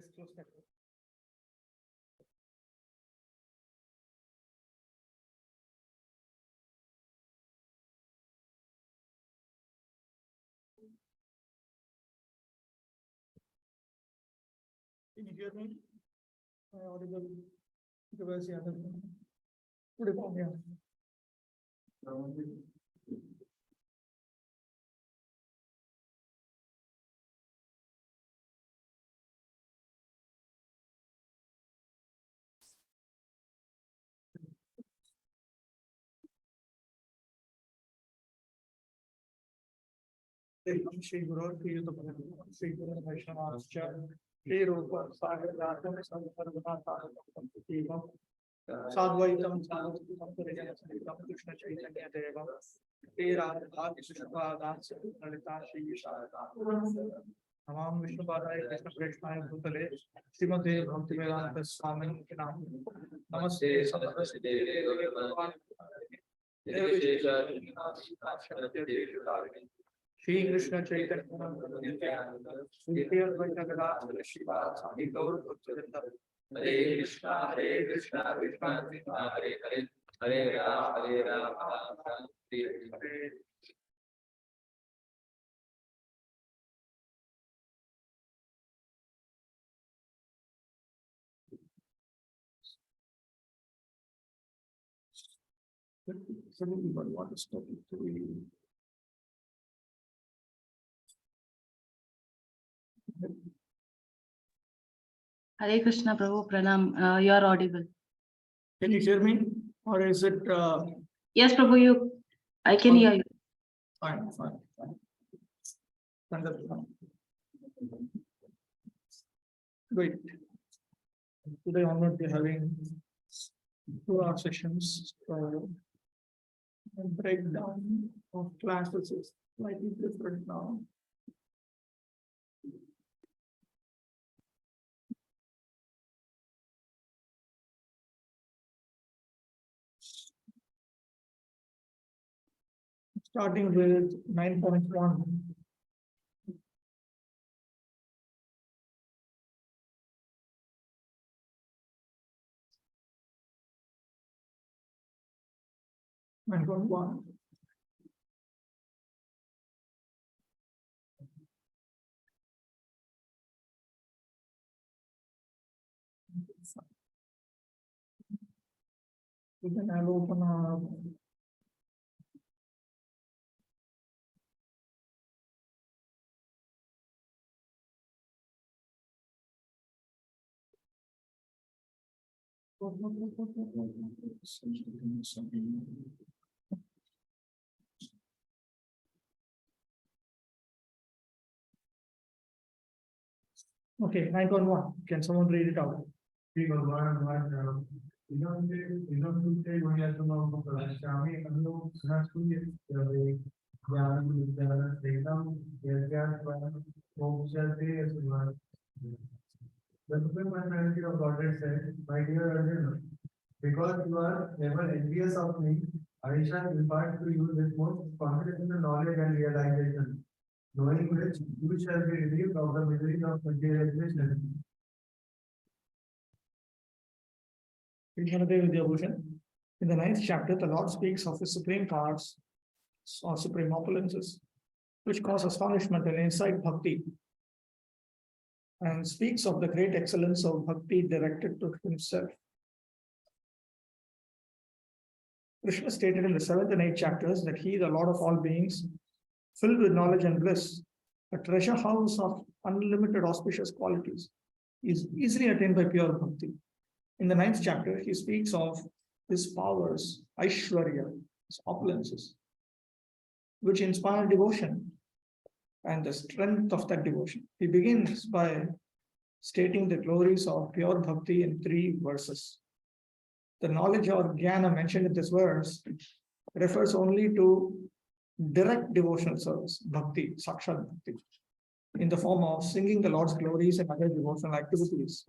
Just close that. Can you hear me? Audible. Because the other one. Put it on here. Shri Guru Shri Guru Vaishnavascha Shri Rupa Sagratam Sarvanatham Sadvaitam Sadvaitam Krishna Chaitanya Deva Shri Radha Krishna Das Lalita Shri Sharada Namam Vishnu Padaya Krishna Krishnaya Bhutale Srimate Bhaktivedanta Swami Namaste Saraswati Devi Shri Krishna Chaitanya Shri Advaita Shiva Sami Gaur Bhaktivedanta Hare Krishna Krishna Krishna Hare Hare Hare Rama Hare Rama Hare Hare. Everyone want to stop it to Hare Krishna Prabhu Pranam, you are audible. Can you hear me? Or is it Yes, Prabhu, I can hear you. fine. Wonderful. Great. Today I'm going to be having 2 hour sessions for a breakdown of classes is slightly different now. Starting with 9.1. We can have open our okay, 9.1. Can someone read it out? The Supreme Personality of Godhead said, "My dear Arjuna, because you are ever envious of me, I shall impart to you this most confidential knowledge and realization, knowing which you shall be relieved of the miseries of materialization." In the 9th chapter, the Lord speaks of his supreme powers or supreme opulences, which cause astonishment and insight bhakti, and speaks of the great excellence of bhakti directed to himself. Krishna stated in the 7th and 8th chapters that he, the Lord of all beings, filled with knowledge and bliss, a treasure house of unlimited auspicious qualities, is easily attained by pure bhakti. In the 9th chapter, he speaks of his powers, Aishwarya, his opulences, which inspire devotion and the strength of that devotion. He begins by stating the glories of pure bhakti in 3 verses. The knowledge or jnana mentioned in this verse refers only to direct devotional service, bhakti, sakshat bhakti, in the form of singing the Lord's glories and other devotional activities,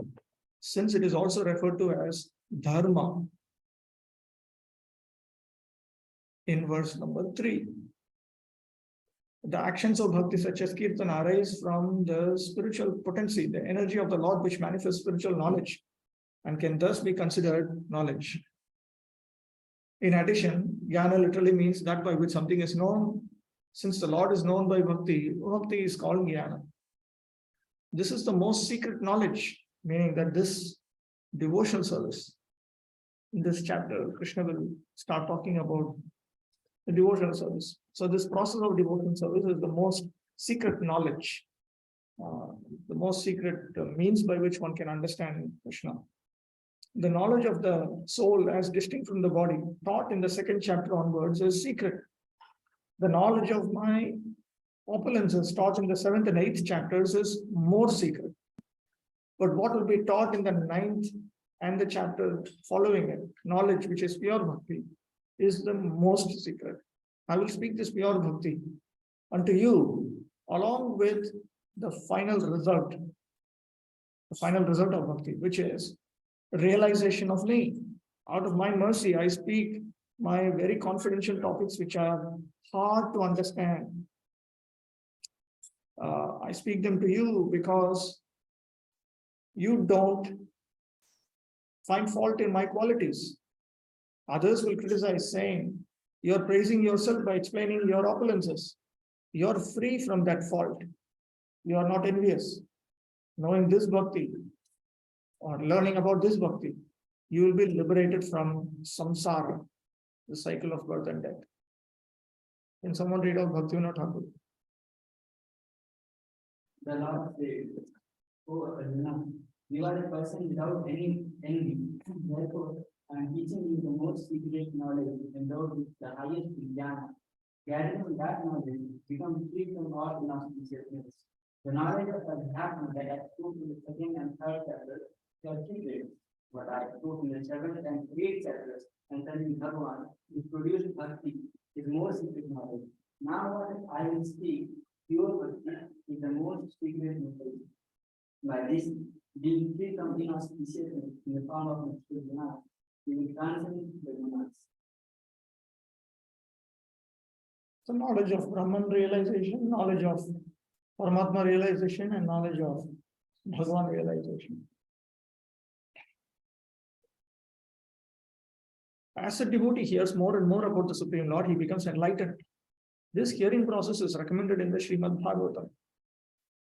since it is also referred to as dharma in verse number 3. The actions of bhakti, such as kirtana, arise from the spiritual potency, the energy of the Lord, which manifests spiritual knowledge and can thus be considered knowledge. In addition, jnana literally means that by which something is known. Since the Lord is known by bhakti, bhakti is called jnana. This is the most secret knowledge, meaning that this devotional service, in this chapter, Krishna will start talking about the devotional service. So this process of devotional service is the most secret knowledge, the most secret means by which one can understand Krishna. The knowledge of the soul as distinct from the body, taught in the second chapter onwards, is secret. The knowledge of my opulences, taught in the 7th and 8th chapters, is more secret. But what will be taught in the 9th and the chapter following it, knowledge which is pure bhakti, is the most secret. I will speak this pure bhakti unto you, along with the final result of bhakti, which is realization of me. Out of my mercy, I speak my very confidential topics which are hard to understand. I speak them to you because you don't find fault in my qualities. Others will criticize, saying, you're praising yourself by explaining your opulences. You're free from that fault. You are not envious. Knowing this bhakti or learning about this bhakti, you will be liberated from samsara, the cycle of birth and death. Can someone read out Bhaktivinoda Thakur? The Lord said, "O Arjuna, you are a person without any envy. Therefore, I am teaching you the most secret knowledge endowed with the highest jnana. Gathering that knowledge, become free from all inauspiciousness. The knowledge of Adhyatma that I spoke in the second and third chapters are secret. What I spoke in the 7th and 8th chapters concerning Bhagavan, is produced bhakti, is more secret knowledge. Now what I will speak, pure bhakti, is the most secret knowledge. By this, being free from inauspiciousness in the form of material jnana, we will transcend the gunas." So knowledge of Brahman realization, knowledge of Paramatma realization, and knowledge of Bhagavan realization. As a devotee hears more and more about the Supreme Lord, he becomes enlightened. This hearing process is recommended in the Srimad Bhagavatam.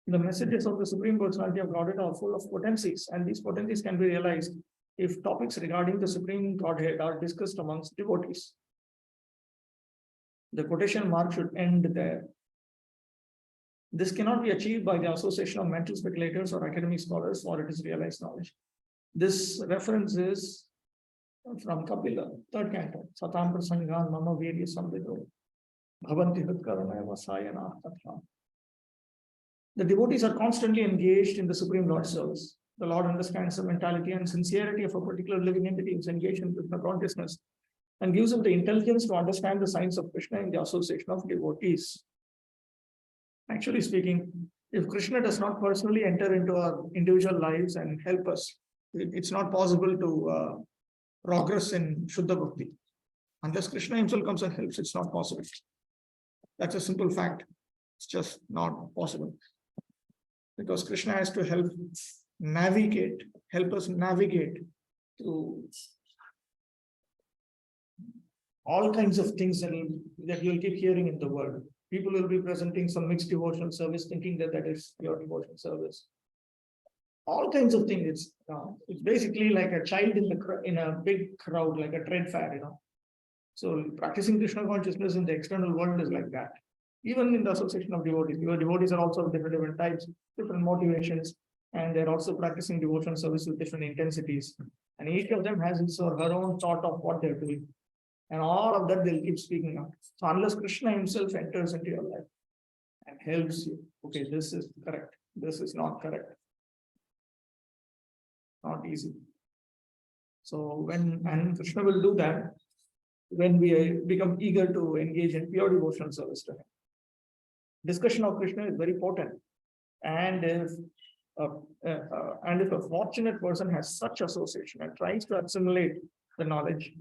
The messages of the Supreme Personality of Godhead are full of potencies, and these potencies can be realized if topics regarding the Supreme Godhead are discussed amongst devotees. The quotation mark should end there. This cannot be achieved by the association of mental speculators or academic scholars, for it is realized knowledge. This reference is from Kapila, 3rd canto. Satam prasangan mama virya samvido bhavanti hritkarana vasayana tatha. The devotees are constantly engaged in the Supreme Lord's service. The Lord understands the mentality and sincerity of a particular living entity who is engaged in Krishna consciousness and gives him the intelligence to understand the signs of Krishna in the association of devotees. Actually speaking, if Krishna does not personally enter into our individual lives and help us, it's not possible to progress in Shuddha Bhakti. Unless Krishna himself comes and helps, it's not possible. That's a simple fact. It's just not possible. Because Krishna has to help us navigate through all kinds of things that you'll keep hearing in the world. People will be presenting some mixed devotional service, thinking that that is pure devotional service. All kinds of things. It's basically like a child in a big crowd, like a trade fair, So practicing Krishna consciousness in the external world is like that. Even in the association of devotees, your devotees are also of different types, different motivations, and they're also practicing devotional service with different intensities. And each of them has his or her own thought of what they're doing. And all of that they'll keep speaking out. So unless Krishna himself enters into your life and helps you, okay, this is correct, this is not correct. Not easy. So and Krishna will do that when we become eager to engage in pure devotional service to him. Discussion of Krishna is very important. And if a fortunate person has such association and tries to assimilate the knowledge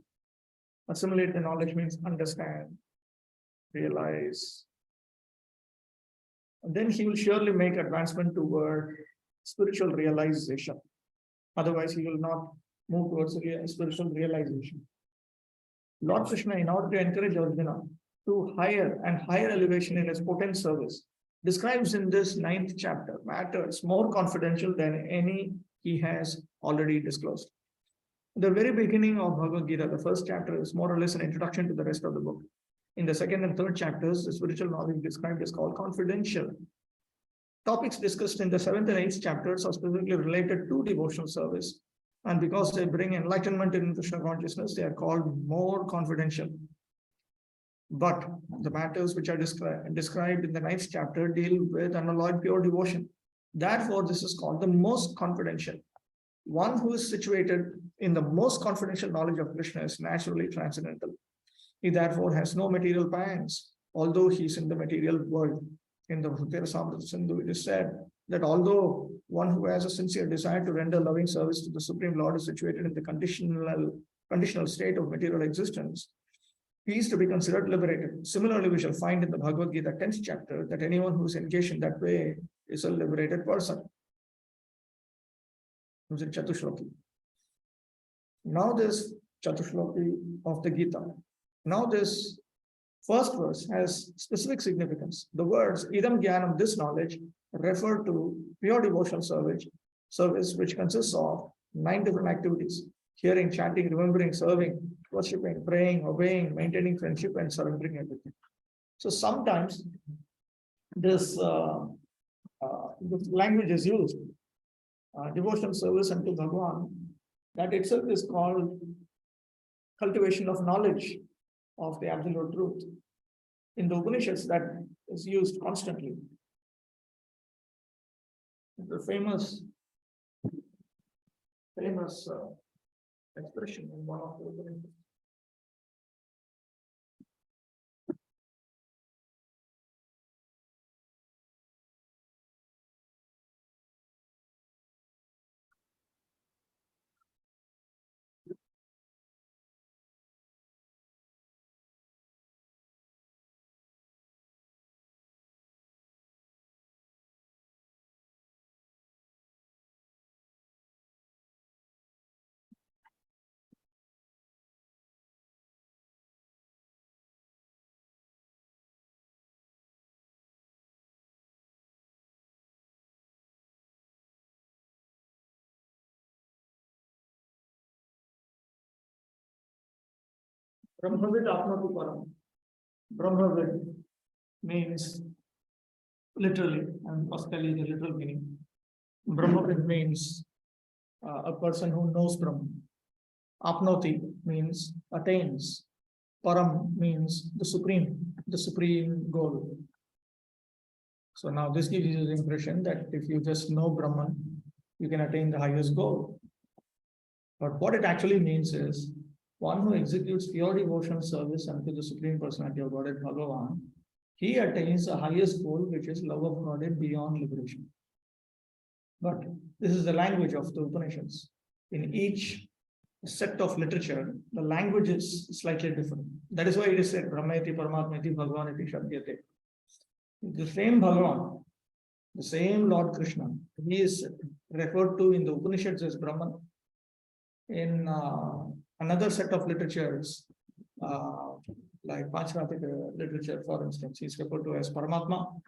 means understand, realize, then he will surely make advancement toward spiritual realization. Otherwise, he will not move towards spiritual realization. Lord Krishna, in order to encourage Arjuna to higher and higher elevation in his potent service, describes in this 9th chapter matters more confidential than any he has already disclosed. The very beginning of Bhagavad Gita, the first chapter, is more or less an introduction to the rest of the book. In the 2nd and 3rd chapters, the spiritual knowledge described is called confidential. Topics discussed in the 7th and 8th chapters are specifically related to devotional service. And because they bring enlightenment in Krishna consciousness, they are called more confidential. But the matters which are described in the 9th chapter deal with unalloyed pure devotion. Therefore, this is called the most confidential. One who is situated in the most confidential knowledge of Krishna is naturally transcendental. He therefore has no material pangs, although he is in the material world. In the Bhakti-rasamrita Sindhu, it is said that although one who has a sincere desire to render loving service to the Supreme Lord is situated in the conditional state of material existence, he is to be considered liberated. Similarly, we shall find in the Bhagavad Gita 10th chapter that anyone who is engaged in that way is a liberated person. Chatushloki. Now this Chatushloki of the Gita. Now this first verse has specific significance. The words idam jnanam, this knowledge, refer to pure devotional service which consists of 9 different activities: hearing, chanting, remembering, serving, worshipping, praying, obeying, maintaining friendship, and surrendering everything. So sometimes this language is used, devotional service unto Bhagavan, that itself is called cultivation of knowledge of the absolute truth. In the Upanishads, that is used constantly. The famous expression in one of the Upanishads. Brahmavid Atmatu Param. Brahmavid means literally, and I'll tell you the literal meaning. Brahmavid means a person who knows Brahman. Apnoti means attains. Param means the supreme goal. So now this gives you the impression that if you just know Brahman, you can attain the highest goal. But what it actually means is one who executes pure devotional service unto the Supreme Personality of Godhead Bhagavan, he attains the highest goal, which is love of Godhead beyond liberation. But this is the language of the Upanishads. In each set of literature, the language is slightly different. That is why it is said, Brahmeti Paramatmeti Bhagavaniti Shabdyate. The same Bhagavan, the same Lord Krishna, he is referred to in the Upanishads as Brahman. In another set of literatures, like Pancharathika literature, for instance, he is referred to as Paramatma.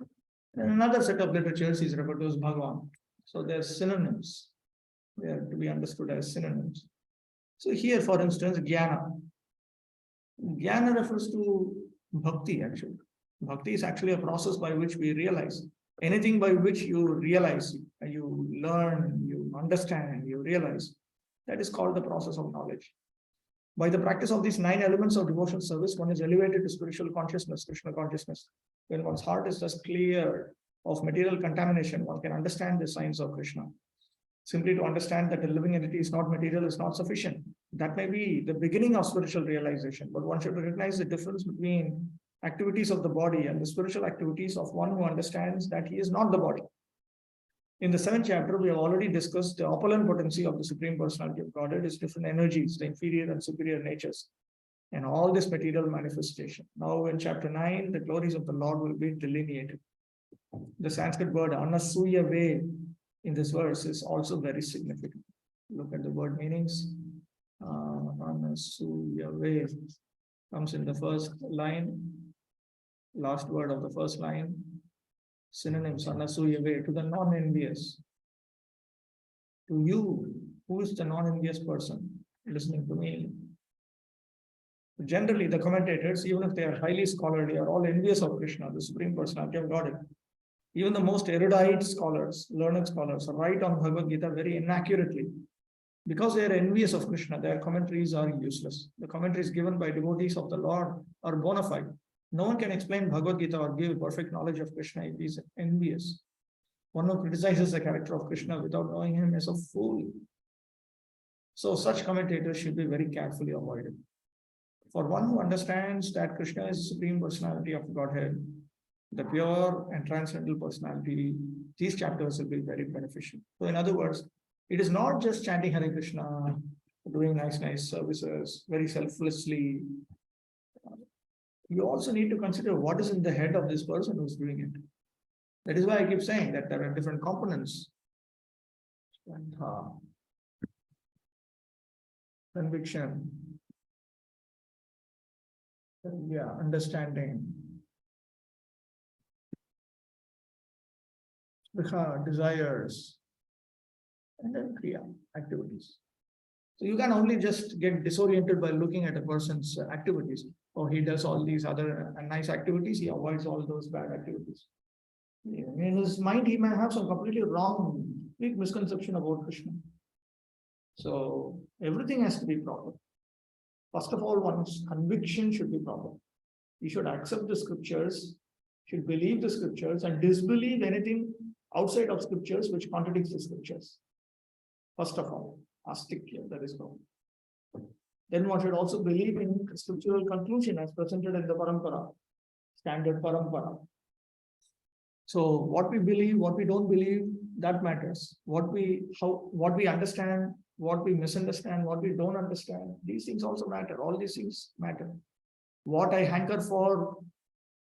In another set of literatures, he is referred to as Bhagavan. So they are synonyms. They are to be understood as synonyms. So here, for instance, Jnana. Jnana refers to bhakti, actually. Bhakti is actually a process by which we realize. Anything by which you realize, you learn, you understand, you realize, that is called the process of knowledge. By the practice of these 9 elements of devotional service, one is elevated to spiritual consciousness, Krishna consciousness. When one's heart is just clear of material contamination, one can understand the signs of Krishna. Simply to understand that the living entity is not material is not sufficient. That may be the beginning of spiritual realization, but one should recognize the difference between activities of the body and the spiritual activities of one who understands that he is not the body. In the 7th chapter, we have already discussed the opulent potency of the Supreme Personality of Godhead, its different energies, the inferior and superior natures, and all this material manifestation. Now in chapter 9, the glories of the Lord will be delineated. The Sanskrit word anasuya ve in this verse is also very significant. Look at the word meanings. Anasuya ve comes in the first line, last word of the first line. Synonyms: anasuya ve, to the non-envious. To you, who is the non-envious person listening to me? Generally, the commentators, even if they are highly scholarly, are all envious of Krishna, the Supreme Personality of Godhead. Even the most erudite scholars, learned scholars, write on Bhagavad Gita very inaccurately. Because they are envious of Krishna, their commentaries are useless. The commentaries given by devotees of the Lord are bona fide. No one can explain Bhagavad Gita or give perfect knowledge of Krishna if he is envious. One who criticizes the character of Krishna without knowing him is a fool. So such commentators should be very carefully avoided. For one who understands that Krishna is the Supreme Personality of Godhead, the pure and transcendental personality, these chapters will be very beneficial. So in other words, it is not just chanting Hare Krishna, doing nice services, very selflessly. You also need to consider what is in the head of this person who's doing it. That is why I keep saying that there are different components. And, conviction, understanding, desires, and then kriya, activities. So you can only just get disoriented by looking at a person's activities. Oh, he does all these other nice activities, he avoids all those bad activities. In his mind, he may have some completely wrong, big misconception about Krishna. So everything has to be proper. First of all, one's conviction should be proper. You should accept the scriptures, should believe the scriptures, and disbelieve anything outside of scriptures which contradicts the scriptures. First of all, astikya, that is wrong. Then one should also believe in scriptural conclusion as presented in the parampara, standard parampara. So what we believe, what we don't believe, that matters. What we understand, what we misunderstand, what we don't understand, these things also matter. All these things matter. What I hanker for,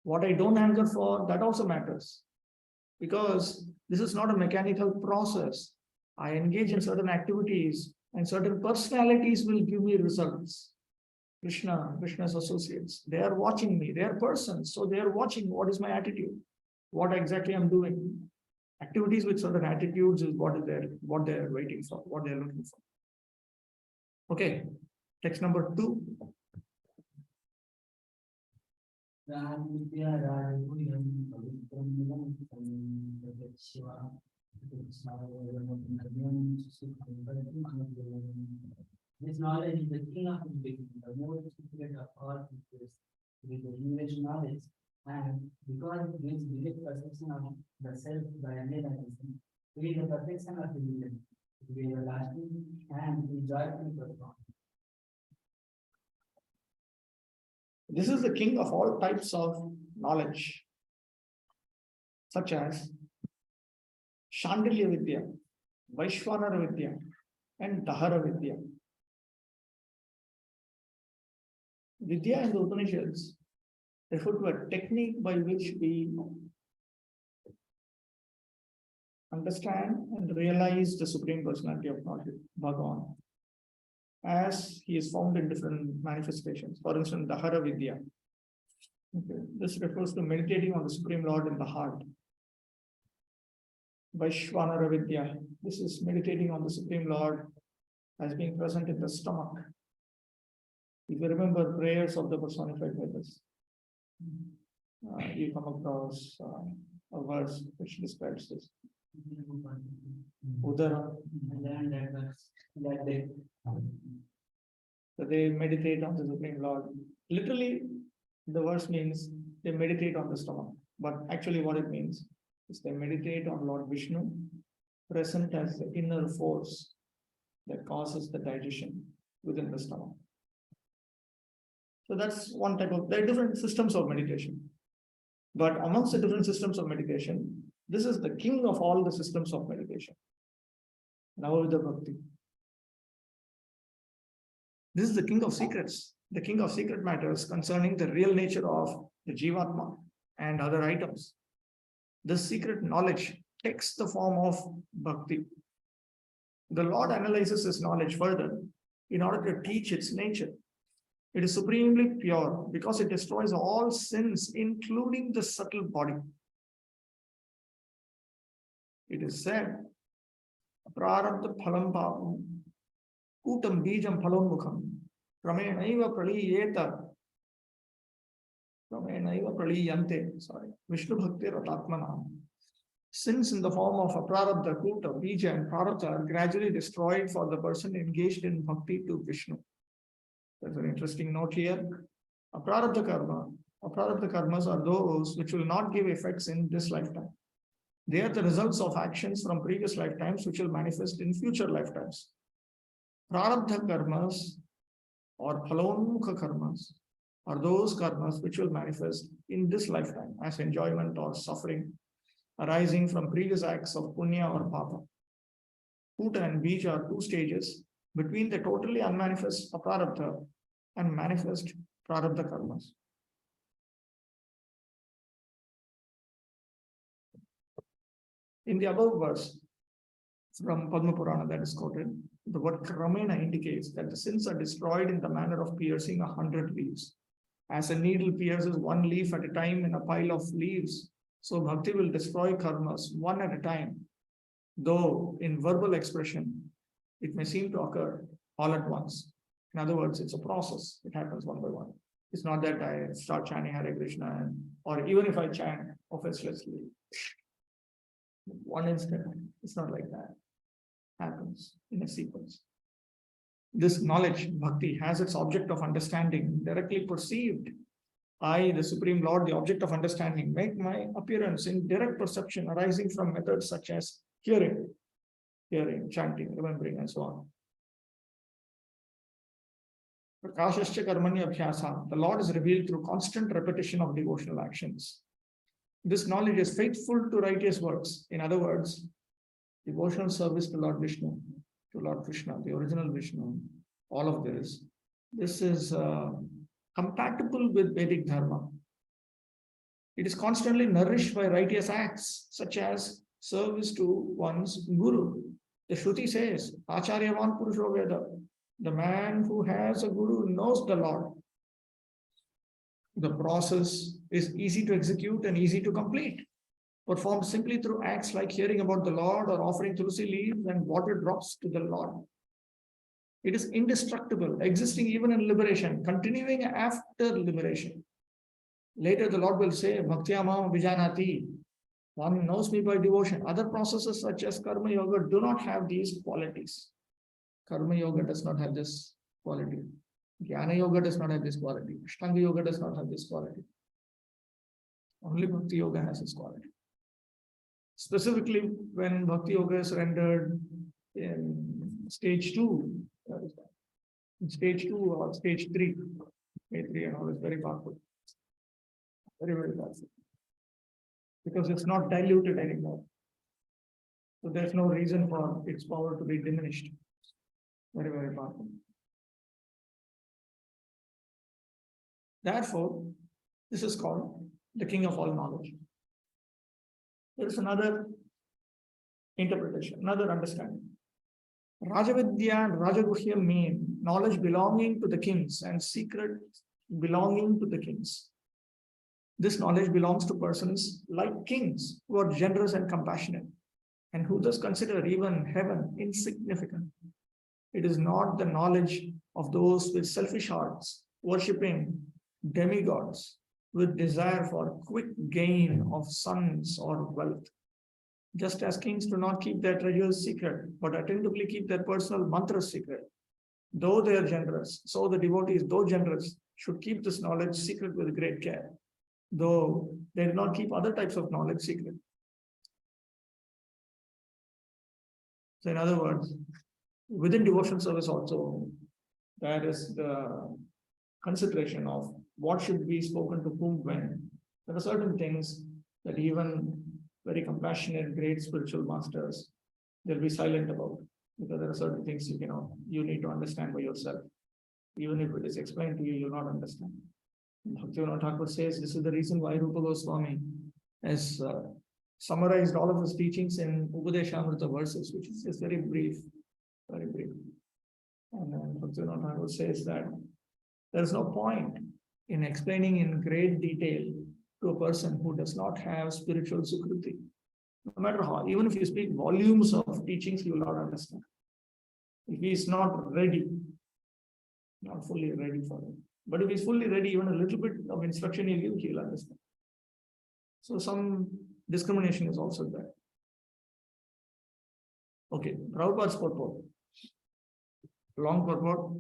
what I don't hanker for, that also matters. Because this is not a mechanical process. I engage in certain activities and certain personalities will give me results. Krishna's associates, they are watching me, they are persons. So they are watching what is my attitude, what exactly I'm doing. Activities with certain attitudes is what they're waiting for, what they're looking for. Okay, text number 2. This knowledge is the king of wisdom, the most secret of all features, with the English knowledge, and because it gives direct perception of the self by enlightenment, it is the perfection of the religion, to be everlasting and be joyfully performed. This is the king of all types of knowledge, such as Chandilya Vidya, Vaishwanara Vidya, and Dahara Vidya. Vidya in the Upanishads refer to a technique by which we understand and realize the Supreme Personality of Godhead, Bhagavan, as he is found in different manifestations. For instance, Dahara Vidya. Okay. This refers to meditating on the Supreme Lord in the heart. Vaishwanara Vidya. This is meditating on the Supreme Lord as being present in the stomach. If you remember prayers of the personified Vedas, you come across a verse which describes this. Udara. So they meditate on the Supreme Lord. Literally, the verse means they meditate on the stomach. But actually what it means is they meditate on Lord Vishnu, present as the inner force that causes the digestion within the stomach. So that's one type of, there are different systems of meditation. But amongst the different systems of meditation, this is the king of all the systems of meditation. Navavidha Bhakti. This is the king of secrets, the king of secret matters concerning the real nature of the Jivatma and other items. This secret knowledge takes the form of bhakti. The Lord analyzes his knowledge further in order to teach its nature. It is supremely pure because it destroys all sins, including the subtle body. It is said, prarabdha phalam papam, kutam bijam phalonmukham, pramenaiva praliyante, Vishnu bhakti ratatmanam. Sins in the form of aprarabdha, kuta, bija, and prarabdha are gradually destroyed for the person engaged in bhakti to Vishnu. There's an interesting note here. Aprarabdha karmas are those which will not give effects in this lifetime. They are the results of actions from previous lifetimes which will manifest in future lifetimes. Prarabdha karmas or phalonmukha karmas are those karmas which will manifest in this lifetime as enjoyment or suffering arising from previous acts of punya or papa. Kuta and bija are two stages between the totally unmanifest aprarabdha and manifest prarabdha karmas. In the above verse from Padma Purana that is quoted, the word kramena indicates that the sins are destroyed in the manner of piercing 100 leaves. As a needle pierces one leaf at a time in a pile of leaves, so bhakti will destroy karmas one at a time. Though in verbal expression, it may seem to occur all at once. In other words, it's a process. It happens one by one. It's not that I start chanting Hare Krishna, or even if I chant offenselessly, one instant, it's not like that. It happens in a sequence. This knowledge, bhakti, has its object of understanding directly perceived. I, the Supreme Lord, the object of understanding, make my appearance in direct perception arising from methods such as hearing, chanting, remembering, and so on. Prakashascha karmanya abhyasa, the Lord is revealed through constant repetition of devotional actions. This knowledge is faithful to righteous works. In other words, devotional service to Lord Vishnu, to Lord Krishna, the original Vishnu, all of this. This is compatible with Vedic Dharma. It is constantly nourished by righteous acts, such as service to one's Guru. The Shruti says, Acharyavan Purusho Veda. The man who has a Guru knows the Lord. The process is easy to execute and easy to complete, performed simply through acts like hearing about the Lord or offering tulsi leaves and water drops to the Lord. It is indestructible, existing even in liberation, continuing after liberation. Later, the Lord will say, Bhaktyamam Vijanati. One knows me by devotion. Other processes such as Karma Yoga do not have these qualities. Karma Yoga does not have this quality. Jnana Yoga does not have this quality. Ashtanga Yoga does not have this quality. Only Bhakti Yoga has this quality. Specifically, when Bhakti Yoga is rendered in stage 2, in stage 2 or stage 3, A3 and all is very powerful. Very, very powerful. Because it's not diluted anymore. So there's no reason for its power to be diminished. Very, very powerful. Therefore, this is called the king of all knowledge. There is another interpretation, another understanding. Rajavidya and Rajaguhya mean knowledge belonging to the kings and secret belonging to the kings. This knowledge belongs to persons like kings who are generous and compassionate and who thus consider even heaven insignificant. It is not the knowledge of those with selfish hearts, worshipping demigods with desire for quick gain of sons or wealth. Just as kings do not keep their treasures secret, but attentively keep their personal mantras secret. Though they are generous, so the devotees, though generous, should keep this knowledge secret with great care, though they do not keep other types of knowledge secret. So in other words, within devotional service also, there is the consideration of what should be spoken to whom when. There are certain things that even very compassionate, great spiritual masters, they'll be silent about, because there are certain things you need to understand by yourself. Even if it is explained to you, you'll not understand. Bhaktivinoda Thakur says this is the reason why Rupa Goswami has summarized all of his teachings in Upadeshamrita verses, which is just very brief, very brief. And then Bhaktivinoda Thakur says that there is no point in explaining in great detail to a person who does not have spiritual sukriti. No matter how, even if you speak volumes of teachings, he will not understand. If he is not ready, not fully ready for it. But if he's fully ready, even a little bit of instruction you give, he will understand. So some discrimination is also there. Okay, Prabhupada's purport. Long purport.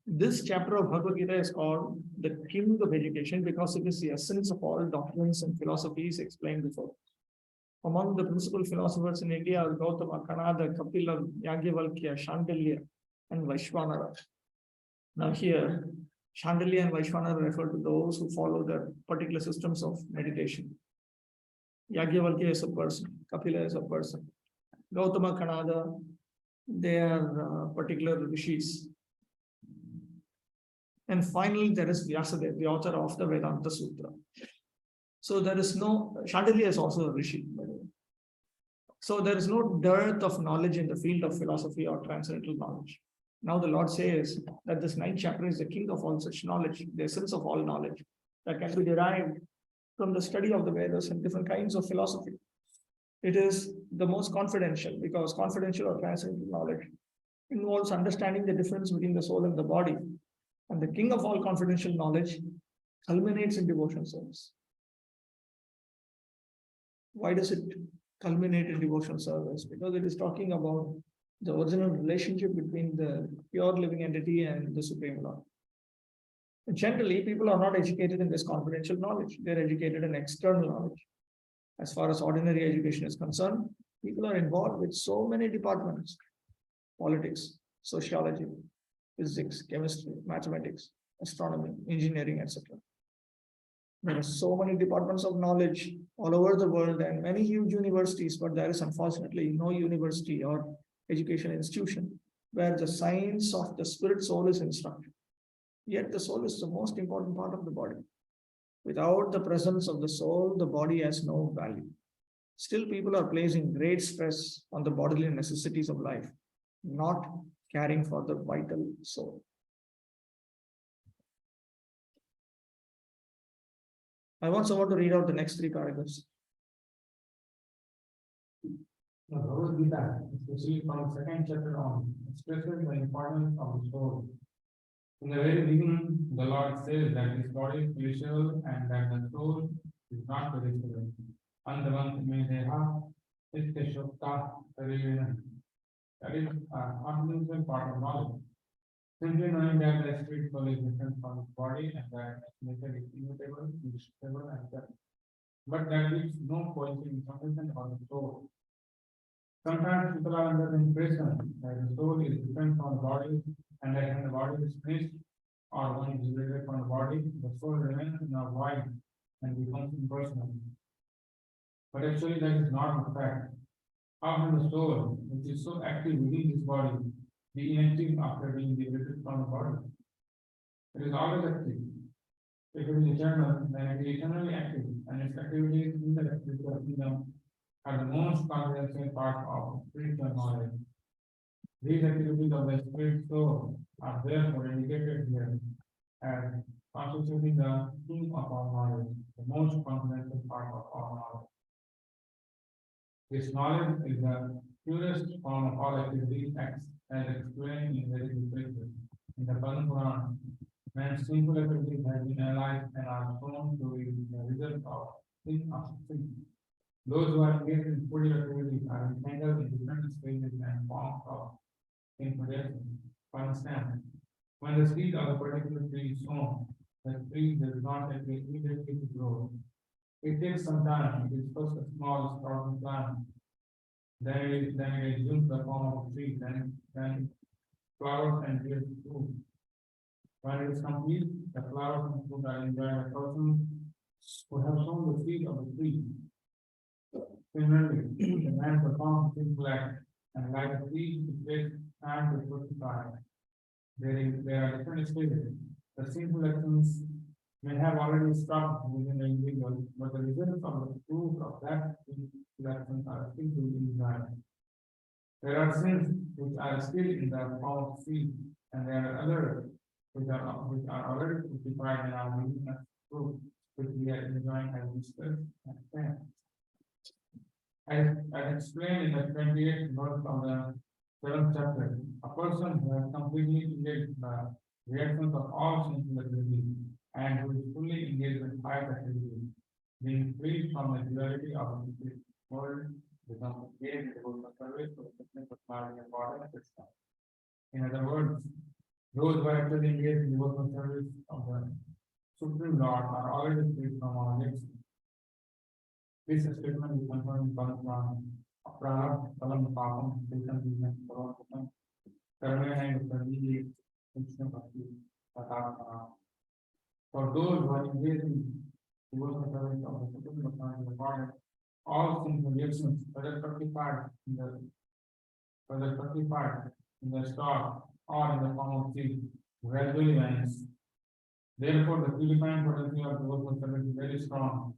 This chapter of Bhagavad Gita is called the King of Education because it is the essence of all doctrines and philosophies explained before. Among the principal philosophers in India are Gautama, Kanada, Kapila, Yagyavalkya, Chandalya, and Vaishvanara. Now here, Chandalya and Vaishvanara refer to those who follow the particular systems of meditation. Yagyavalkya is a person, Kapila is a person. Gautama, Kanada, they are particular rishis. And finally, there is Vyasadeva, the author of the Vedanta Sutra. So there is no, Chandalya is also a rishi, by the way. So there is no dearth of knowledge in the field of philosophy or transcendental knowledge. Now the Lord says that this 9th chapter is the king of all such knowledge, the essence of all knowledge that can be derived from the study of the Vedas and different kinds of philosophy. It is the most confidential because confidential or transcendental knowledge involves understanding the difference between the soul and the body. And the king of all confidential knowledge culminates in devotion service. Why does it culminate in devotion service? Because it is talking about the original relationship between the pure living entity and the Supreme Lord. And generally, people are not educated in this confidential knowledge. They're educated in external knowledge. As far as ordinary education is concerned, people are involved with so many departments: politics, sociology, physics, chemistry, mathematics, astronomy, engineering, etc. There are so many departments of knowledge all over the world and many huge universities, but there is unfortunately no university or education institution where the science of the spirit soul is instructed. Yet the soul is the most important part of the body. Without the presence of the soul, the body has no value. Still, people are placing great stress on the bodily necessities of life, not caring for the vital soul. I want someone to read out the next 3 paragraphs. The Bhagavad Gita, especially from the 2nd chapter on, expresses the importance of the soul. In the very beginning, the Lord says that this body is perishable and that the soul is not perishable. Andavant me deha ityashokta parivena. That is a fundamental part of knowledge. Simply knowing that the spirit soul is different from the body and that nature is immutable, indestructible, and that. But that leaves no positive information on the soul. Sometimes people are under the impression that the soul is different from the body and that when the body is finished or one is liberated from the body, the soul remains in a void and becomes impersonal. But actually that is not the fact. How can the soul, which is so active within this body, be inactive after being liberated from the body? It is always active. If it is eternal, then it is eternally active, and its activities in the spiritual kingdom are the most comprehensive part of spiritual knowledge. These activities of the spirit soul are therefore indicated here as constituting the king of all knowledge, the most comprehensive part of all knowledge. This knowledge is the purest form of all activities as explained in various places. In the Padma Puran, man's sinful activities have been analyzed and are shown to be the result of sin of sin. Those who are engaged in spiritual activities are entangled in different stages and forms of infidelity. For instance, when the seed of a particular tree is sown, the tree does not immediately grow. It takes some time. It is first a small sprouting plant. Then it assumes the form of a tree, then flowers and bears fruit. When it is complete, the flowers and fruit are enjoyed by persons who have sown the seed of the tree. Similarly, the man performs simple act, and like a tree, it takes time to fructify. There are different stages. The simple actions may have already stopped within the individual, but the results of the fruit of that election are still to be desired. There are sins which are still in the form of seed, and there are others which are already crucified in our willingness fruit, which we are enjoying as discussed and planned. As explained in the 28th verse of the 7th chapter, a person who has completely engaged the reactions of all sinful activities and who is fully engaged in five activities, being freed from the duality of the world, becomes engaged in the service for the fitness of marrying a body of itself. In other words, those who are actually engaged in the devotional service of the Supreme Lord are already freed from all addictions. This statement is confirmed in Param Prana, Palam Papam, Satan, Vision, Param, Karma, and Karmi, Instant Bhakti, Tatar. For those who are engaged in devotional service of the Supreme Lord, all sinful reactions, whether fructified in the star or in the form of seed, gradually vanish. Therefore, the purifying potency of devotional service is very strong,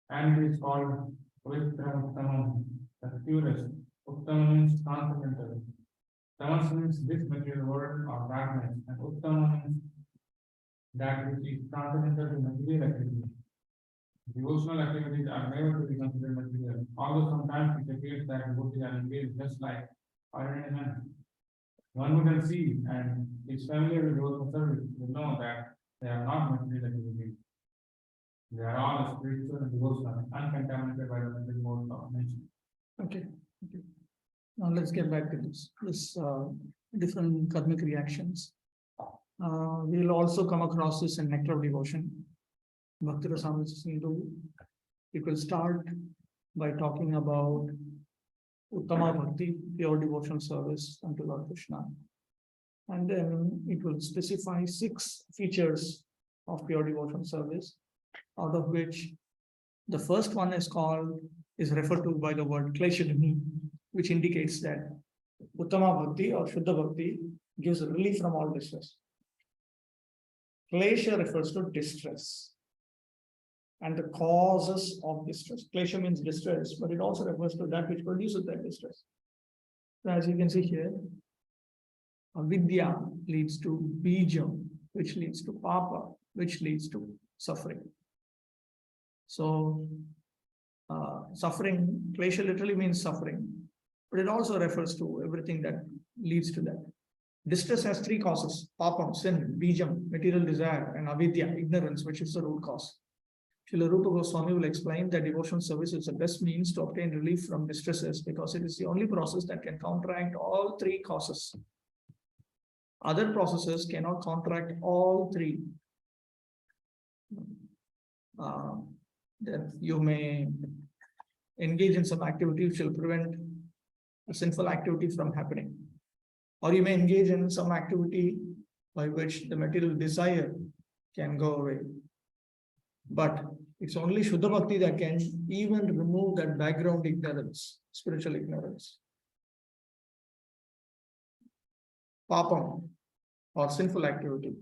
and it is called Uttamam, the purest. Uttamam means transcendental. Tamas means this material world or darkness, and Uttamam means that which is transcendental to material activity. Devotional activities are never to be considered material, although sometimes it appears that devotees are engaged just like ordinary men. One who can see and is familiar with devotional service will know that they are not material activities. They are all spiritual and devotional, uncontaminated by the material modes of nature. Okay. Now let's get back to this different karmic reactions. We'll also come across this in Nectar of Devotion. Bhakti Rasamrita Sindhu. It will start by talking about Uttama Bhakti, pure devotional service unto Lord Krishna. And then it will specify 6 features of pure devotional service, out of which the first one is referred to by the word Kleshadhini, which indicates that Uttama Bhakti or Shuddha Bhakti gives relief from all distress. Klesha refers to distress and the causes of distress. Klesha means distress, but it also refers to that which produces that distress. So as you can see here, avidya leads to bijam, which leads to papa, which leads to suffering. So suffering, klesha literally means suffering, but it also refers to everything that leads to that. Distress has 3 causes: papam, sin; bijam, material desire; and avidya, ignorance, which is the root cause. Srila Rupa Goswami will explain that devotional service is the best means to obtain relief from distresses because it is the only process that can counteract all 3 causes. Other processes cannot counteract all 3. That you may engage in some activity which will prevent a sinful activity from happening, or you may engage in some activity by which the material desire can go away. But it's only Shuddha Bhakti that can even remove that background ignorance, spiritual ignorance. Papam, or sinful activity.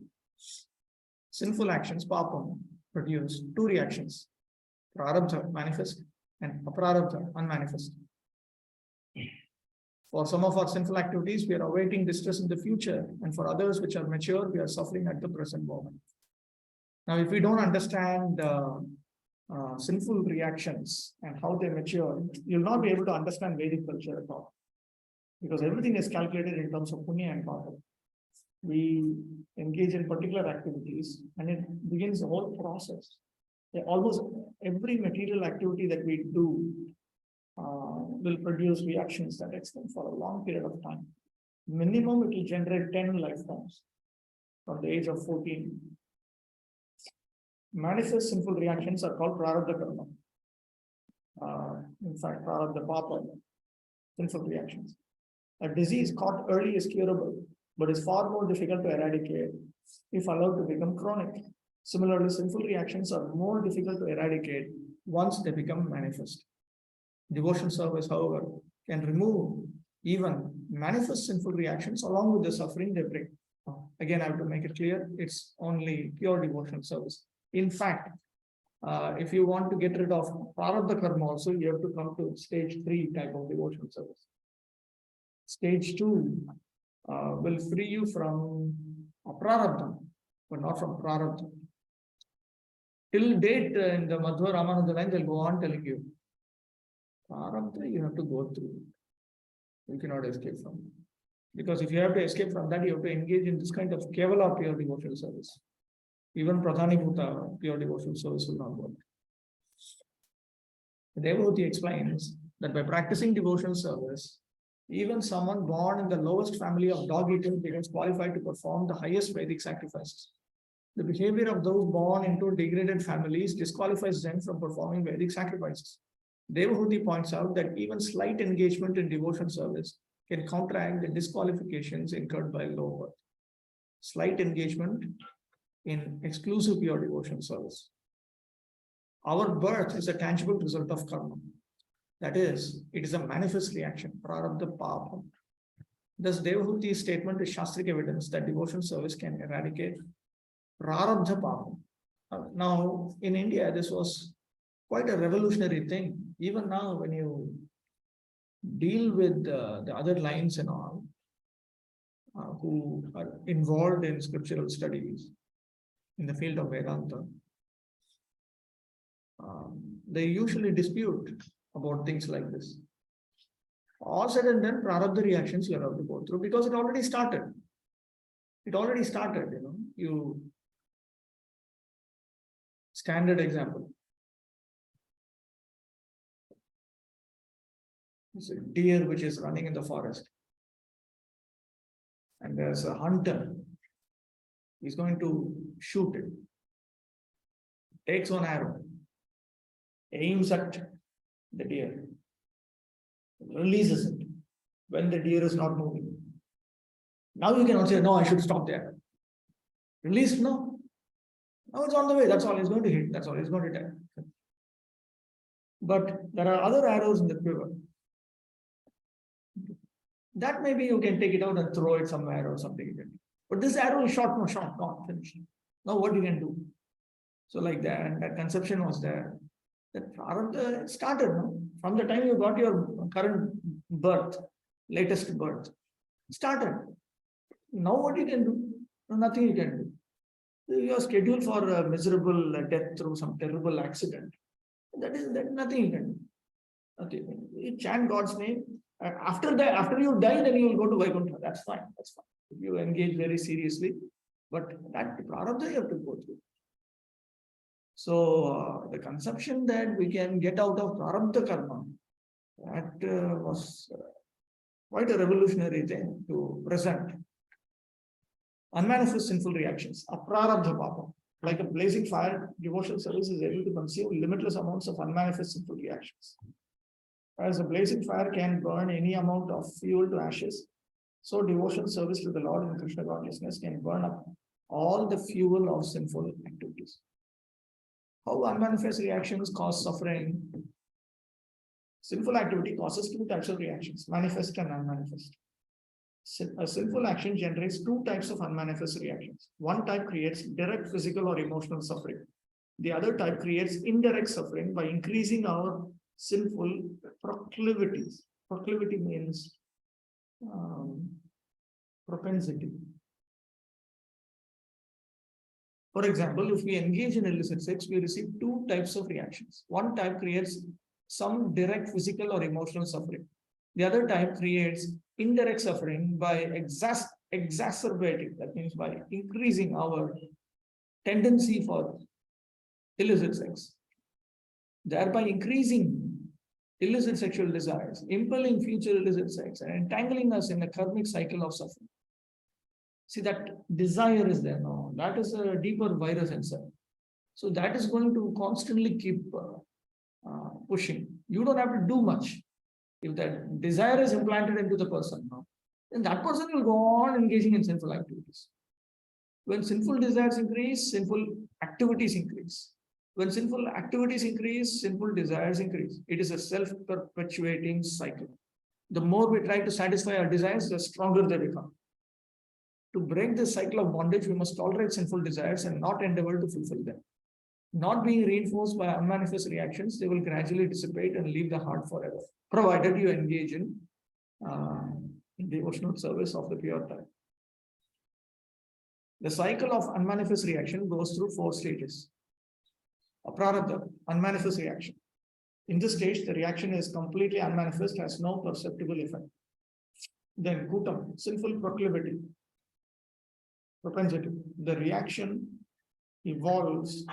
Sinful actions, papam, produce 2 reactions: prarabdha, manifest, and aprarabdha, unmanifest. For some of our sinful activities, we are awaiting distress in the future, and for others which are mature, we are suffering at the present moment. Now, if we don't understand sinful reactions and how they mature, you'll not be able to understand Vedic culture at all, because everything is calculated in terms of punya and papa. We engage in particular activities, and it begins the whole process. Almost every material activity that we do will produce reactions that extend for a long period of time. Minimum, it will generate 10 lifetimes from the age of 14. Manifest sinful reactions are called prarabdha karma. In fact, prarabdha papa, sinful reactions. A disease caught early is curable, but is far more difficult to eradicate if allowed to become chronic. Similarly, sinful reactions are more difficult to eradicate once they become manifest. Devotion service, however, can remove even manifest sinful reactions along with the suffering they bring. Again, I have to make it clear, it's only pure devotional service. In fact, if you want to get rid of prarabdha karma also, you have to come to stage 3 type of devotional service. Stage 2 will free you from aprarabdha, but not from prarabdha. Till date, in the Madhva Ramananda line, they'll go on telling you, prarabdha you have to go through. You cannot escape from it. Because if you have to escape from that, you have to engage in this kind of kevala pure devotional service. Even Pradhani Bhuta, pure devotional service will not work. Devahuti explains that by practicing devotional service, even someone born in the lowest family of dog eaters becomes qualified to perform the highest Vedic sacrifices. The behavior of those born into degraded families disqualifies them from performing Vedic sacrifices. Devahuti points out that even slight engagement in devotional service can counteract the disqualifications incurred by low birth. Slight engagement in exclusive pure devotional service. Our birth is a tangible result of karma. That is, it is a manifest reaction, prarabdha papa. Thus, Devahuti's statement is Shastric evidence that devotional service can eradicate prarabdha papa. Now, in India, this was quite a revolutionary thing. Even now, when you deal with the other lines and all, who are involved in scriptural studies in the field of Vedanta, they usually dispute about things like this. All said and done, prarabdha reactions you have to go through because it already started. It already started, you standard example. It's a deer which is running in the forest. And there's a hunter. He's going to shoot it. Takes one arrow, aims at the deer, releases it when the deer is not moving. Now you cannot say, no, I should stop there. Release, no. Now it's on the way. That's all he's going to hit. That's all he's going to die. But there are other arrows in the quiver. That maybe you can take it out and throw it somewhere or something. But this arrow is shot, no, shot, gone, finished. Now what you can do? So like that conception was there. That prarabdha started, no? From the time you got your current birth, latest birth, started. Now what you can do? No, nothing you can do. You are scheduled for a miserable death through some terrible accident. That nothing you can do. Okay, you chant God's name. After that, after you die, then you will go to Vaikuntha. That's fine. That's fine. If you engage very seriously, but that prarabdha you have to go through. So the conception that we can get out of prarabdha karma, that was quite a revolutionary thing to present. Unmanifest sinful reactions, aprarabdha papa. Like a blazing fire, devotional service is able to consume limitless amounts of unmanifest sinful reactions. As a blazing fire can burn any amount of fuel to ashes, so devotional service to the Lord and Krishna consciousness can burn up all the fuel of sinful activities. How unmanifest reactions cause suffering? Sinful activity causes two types of reactions, manifest and unmanifest. A sinful action generates two types of unmanifest reactions. One type creates direct physical or emotional suffering. The other type creates indirect suffering by increasing our sinful proclivities. Proclivity means propensity. For example, if we engage in illicit sex, we receive two types of reactions. One type creates some direct physical or emotional suffering. The other type creates indirect suffering by exacerbating, that means by increasing our tendency for illicit sex, thereby increasing illicit sexual desires, impelling future illicit sex, and entangling us in a karmic cycle of suffering. See, that desire is there now. That is a deeper virus inside. So that is going to constantly keep pushing. You don't have to do much. If that desire is implanted into the person now, then that person will go on engaging in sinful activities. When sinful desires increase, sinful activities increase. When sinful activities increase, sinful desires increase. It is a self-perpetuating cycle. The more we try to satisfy our desires, the stronger they become. To break this cycle of bondage, we must tolerate sinful desires and not endeavor to fulfill them. Not being reinforced by unmanifest reactions, they will gradually dissipate and leave the heart forever, provided you engage in devotional service of the pure type. The cycle of unmanifest reaction goes through 4 stages. Aprarabdha, unmanifest reaction. In this stage, the reaction is completely unmanifest, has no perceptible effect. Then kutam, sinful proclivity, propensity. The reaction evolves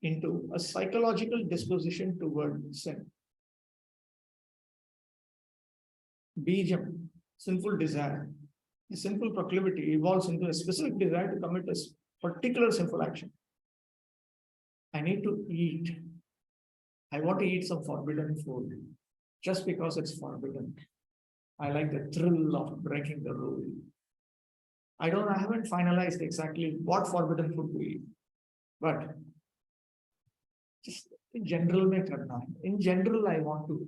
into a psychological disposition toward sin. Bijam, sinful desire. The sinful proclivity evolves into a specific desire to commit a particular sinful action. I need to eat. I want to eat some forbidden food just because it's forbidden. I like the thrill of breaking the rule. I haven't finalized exactly what forbidden food to eat, but just in general, I want to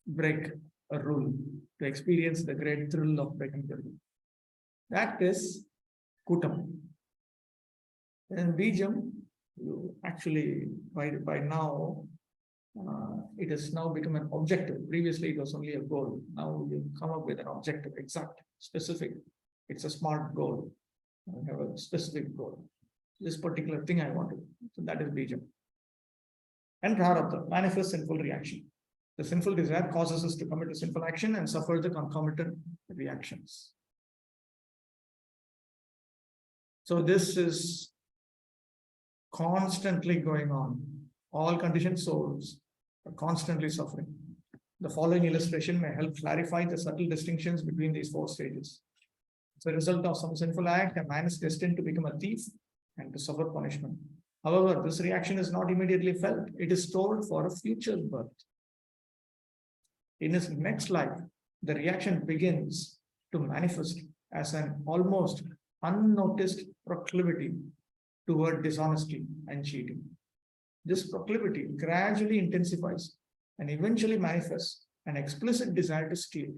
break a rule to experience the great thrill of breaking the rule. That is kutam. And bijam, you actually by now it has now become an objective. Previously, it was only a goal. Now you come up with an objective, exact, specific. It's a smart goal. I have a specific goal. This particular thing I want to do. So that is bijam. And prarabdha, manifest sinful reaction. The sinful desire causes us to commit a sinful action and suffer the concomitant reactions. So this is constantly going on. All conditioned souls are constantly suffering. The following illustration may help clarify the subtle distinctions between these 4 stages. As a result of some sinful act, a man is destined to become a thief and to suffer punishment. However, this reaction is not immediately felt. It is stored for a future birth. In his next life, the reaction begins to manifest as an almost unnoticed proclivity toward dishonesty and cheating. This proclivity gradually intensifies and eventually manifests an explicit desire to steal.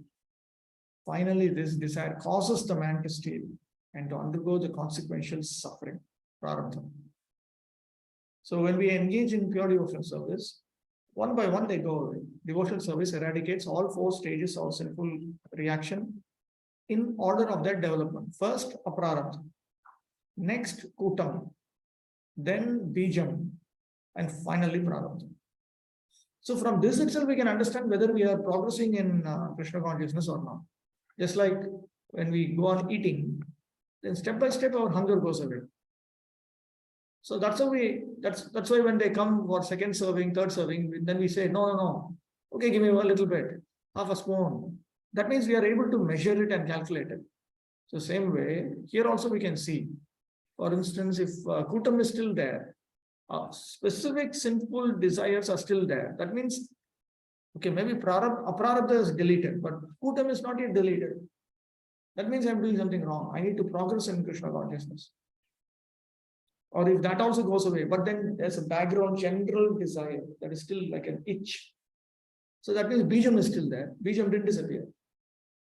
Finally, this desire causes the man to steal and to undergo the consequential suffering, prarabdha. So when we engage in pure devotional service, one by one they go away. Devotional service eradicates all 4 stages of sinful reaction in order of their development. First, aprarabdha. Next, kutam. Then, bijam. And finally, prarabdha. So from this itself, we can understand whether we are progressing in Krishna consciousness or not. Just like when we go on eating, then step by step our hunger goes away. So that's why when they come for second serving, third serving, then we say, no. Okay, give me a little bit, half a spoon. That means we are able to measure it and calculate it. So same way, here also we can see. For instance, if kutam is still there, specific sinful desires are still there. That means, okay, maybe aprarabdha is deleted, but kutam is not yet deleted. That means I'm doing something wrong. I need to progress in Krishna consciousness. Or if that also goes away, but then there's a background general desire that is still like an itch. So that means bijam is still there. Bijam didn't disappear.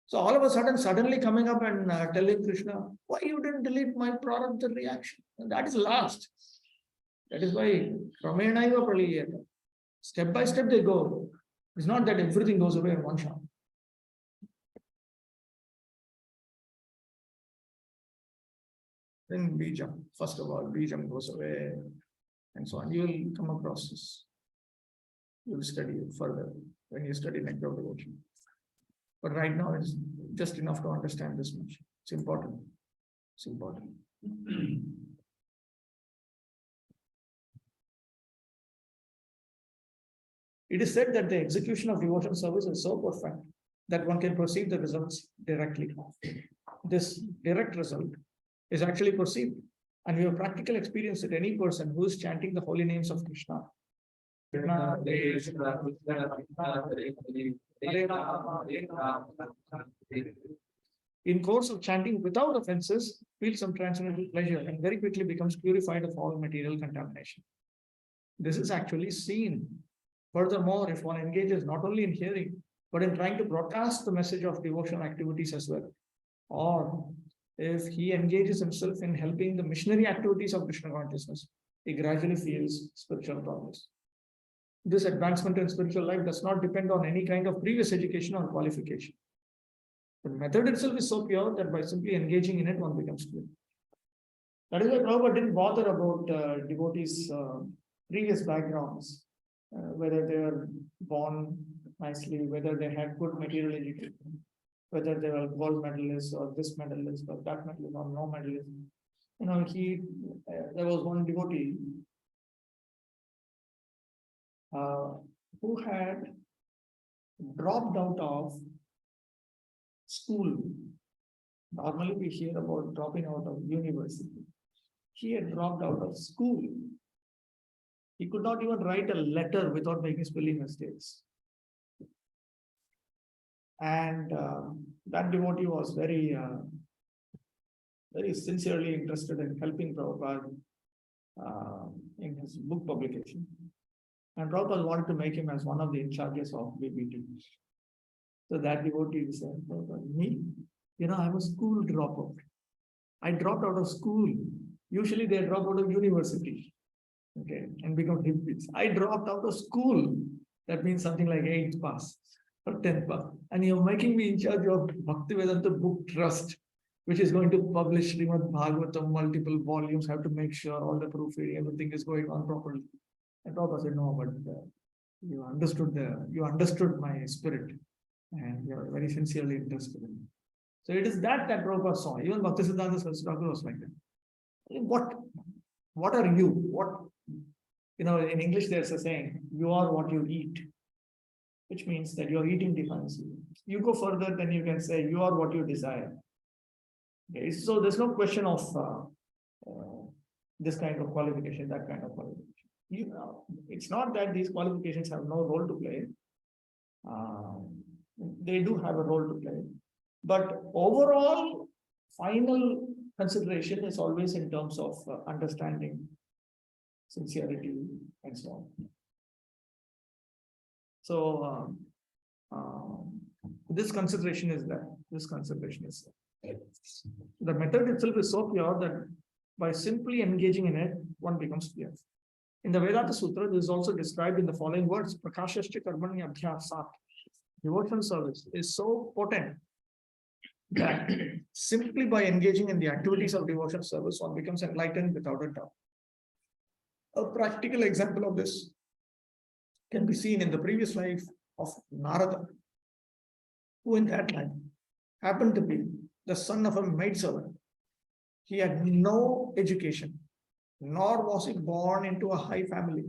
So all of a sudden, suddenly coming up and telling Krishna, why you didn't delete my prarabdha reaction? And that is last. That is why Ramenaiva Praliyata. Step by step they go. It's not that everything goes away in one shot. Then bijam. First of all, bijam goes away, and so on. You will come across this. You will study it further when you study nectar of devotion. But right now, it's just enough to understand this much. It's important. It's important. It is said that the execution of devotional service is so perfect that one can perceive the results directly. This direct result is actually perceived, and we have practical experience that any person who is chanting the holy names of Krishna. In course of chanting without offenses, feels some transcendental pleasure and very quickly becomes purified of all material contamination. This is actually seen. Furthermore, if one engages not only in hearing, but in trying to broadcast the message of devotional activities as well, or if he engages himself in helping the missionary activities of Krishna consciousness, he gradually feels spiritual progress. This advancement in spiritual life does not depend on any kind of previous education or qualification. The method itself is so pure that by simply engaging in it, one becomes pure. That is why Prabhupada didn't bother about devotees' previous backgrounds, whether they were born nicely, whether they had good material education, whether they were gold medalists or this medalist or that medalist or no medalist. There was one devotee who had dropped out of school. Normally we hear about dropping out of university. He had dropped out of school. He could not even write a letter without making spelling mistakes. And that devotee was very sincerely interested in helping Prabhupada in his book publication. And Prabhupada wanted to make him as one of the in charges of BBT. So that devotee said, me, I'm a school dropout. I dropped out of school. Usually they drop out of university, okay, and become hippies. I dropped out of school. That means something like 8th pass or 10th pass. And you're making me in charge of Bhaktivedanta Book Trust, which is going to publish Srimad Bhagavatam, multiple volumes, have to make sure all the proofreading, everything is going on properly. And Prabhupada said, no, but you understood my spirit, and you are very sincerely interested in it. So it is that Prabhupada saw. Even Bhaktisiddhanta Saraswati Thakur was like that. What are you? In English there's a saying, you are what you eat, which means that your eating defines you. You go further, then you can say you are what you desire. Okay, so there's no question of this kind of qualification, that kind of qualification. It's not that these qualifications have no role to play. They do have a role to play. But overall, final consideration is always in terms of understanding, sincerity, and so on. So this consideration is there. The method itself is so pure that by simply engaging in it, one becomes pure. In the Vedanta Sutra, this is also described in the following words: Prakashascha karmani abhyasat. Devotional service is so potent that simply by engaging in the activities of devotional service, one becomes enlightened without a doubt. A practical example of this can be seen in the previous life of Narada, who in that life happened to be the son of a maidservant. He had no education, nor was he born into a high family.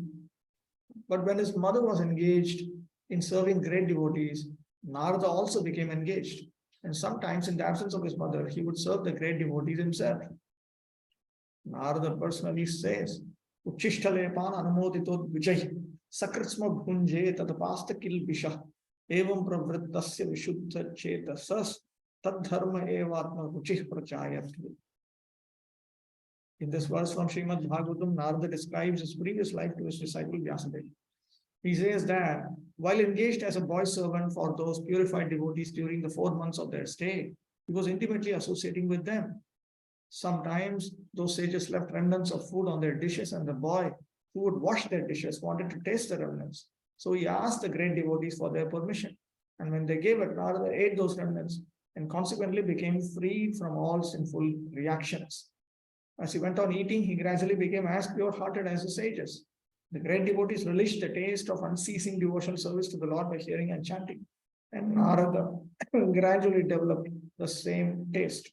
But when his mother was engaged in serving great devotees, Narada also became engaged. And sometimes in the absence of his mother, he would serve the great devotees himself. Narada personally says, Uchishtalepan anumodito vijay sakritsma bhunje tatapasta kilbisha evam pravrittasya vishuddha chetasas tadharma evatma ruchih prachayat. In this verse from Srimad Bhagavatam, Narada describes his previous life to his disciple Vyasadeva. He says that while engaged as a boy servant for those purified devotees during the 4 months of their stay, he was intimately associating with them. Sometimes those sages left remnants of food on their dishes, and the boy who would wash their dishes wanted to taste the remnants. So he asked the great devotees for their permission. And when they gave it, Narada ate those remnants and consequently became free from all sinful reactions. As he went on eating, he gradually became as pure-hearted as the sages. The great devotees relished the taste of unceasing devotional service to the Lord by hearing and chanting. And Narada gradually developed the same taste.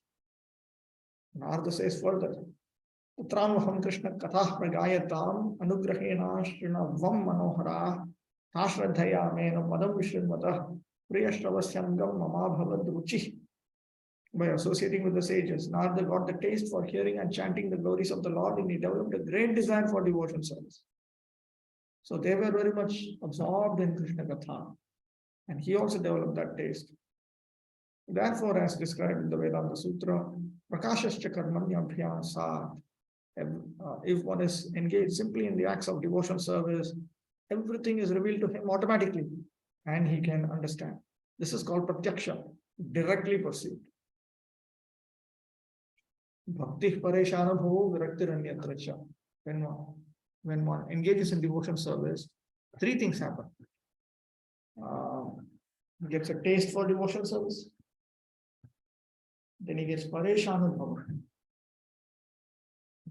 Narada says further, Utramaham Krishna Kathah Pragayatam Anugrahena Shrina Vam Manohara Ashradhaya Mena Madam Vishrimata Priyashtavasyangam Mama Bhavad Ruchi. By associating with the sages, Narada got the taste for hearing and chanting the glories of the Lord, and he developed a great desire for devotional service. So they were very much absorbed in Krishna Katha, and he also developed that taste. Therefore, as described in the Vedanta Sutra, Prakashascha karmanyabhyam sat. If one is engaged simply in the acts of devotional service, everything is revealed to him automatically, and he can understand. This is called pratyaksha, directly perceived. Bhakti pareshanabho viraktiranyatracha. when one engages in devotion service, three things happen. He gets a taste for devotional service. Then he gets pareshan bhava,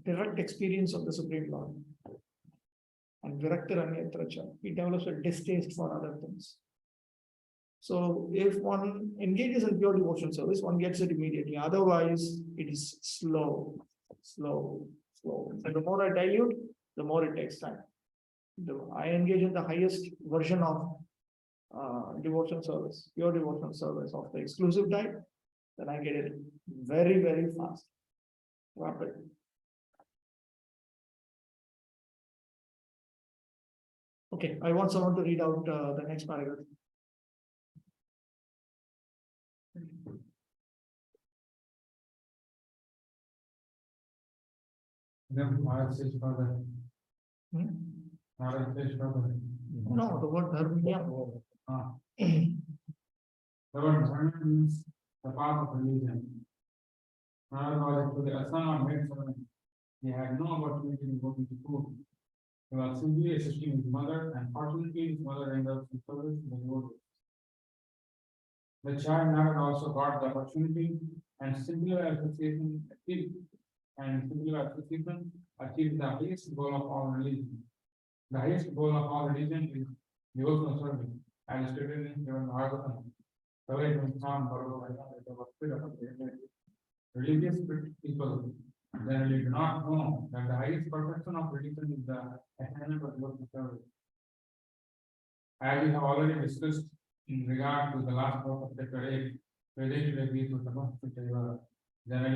direct experience of the Supreme Lord. And viraktir anyatra cha, he develops a distaste for other things. So if one engages in pure devotional service, one gets it immediately. Otherwise, it is slow. And the more I dilute, the more it takes time. I engage in the highest version of devotional service, pure devotional service of the exclusive type, then I get it very, very fast, rapid. Okay, I want someone to read out the next paragraph. Then Maharaj says further. Hmm? Maharaj says further. No, the word dharmiya. The word dharma means the path of religion. Maharaj was to the son of maidservant. He had no opportunity to go to school. He was simply assisting his mother, and fortunately his mother ended up in service in the Lord. The child Narad also got the opportunity, and similar association achieved the highest goal of all religion. The highest goal of all religion is devotional service, as stated in Srimad Bhagavatam. Religious people generally do not know that the highest perfection of religion is the attainment of devotional service. As we have already discussed in regard to the last part of chapter 8, generally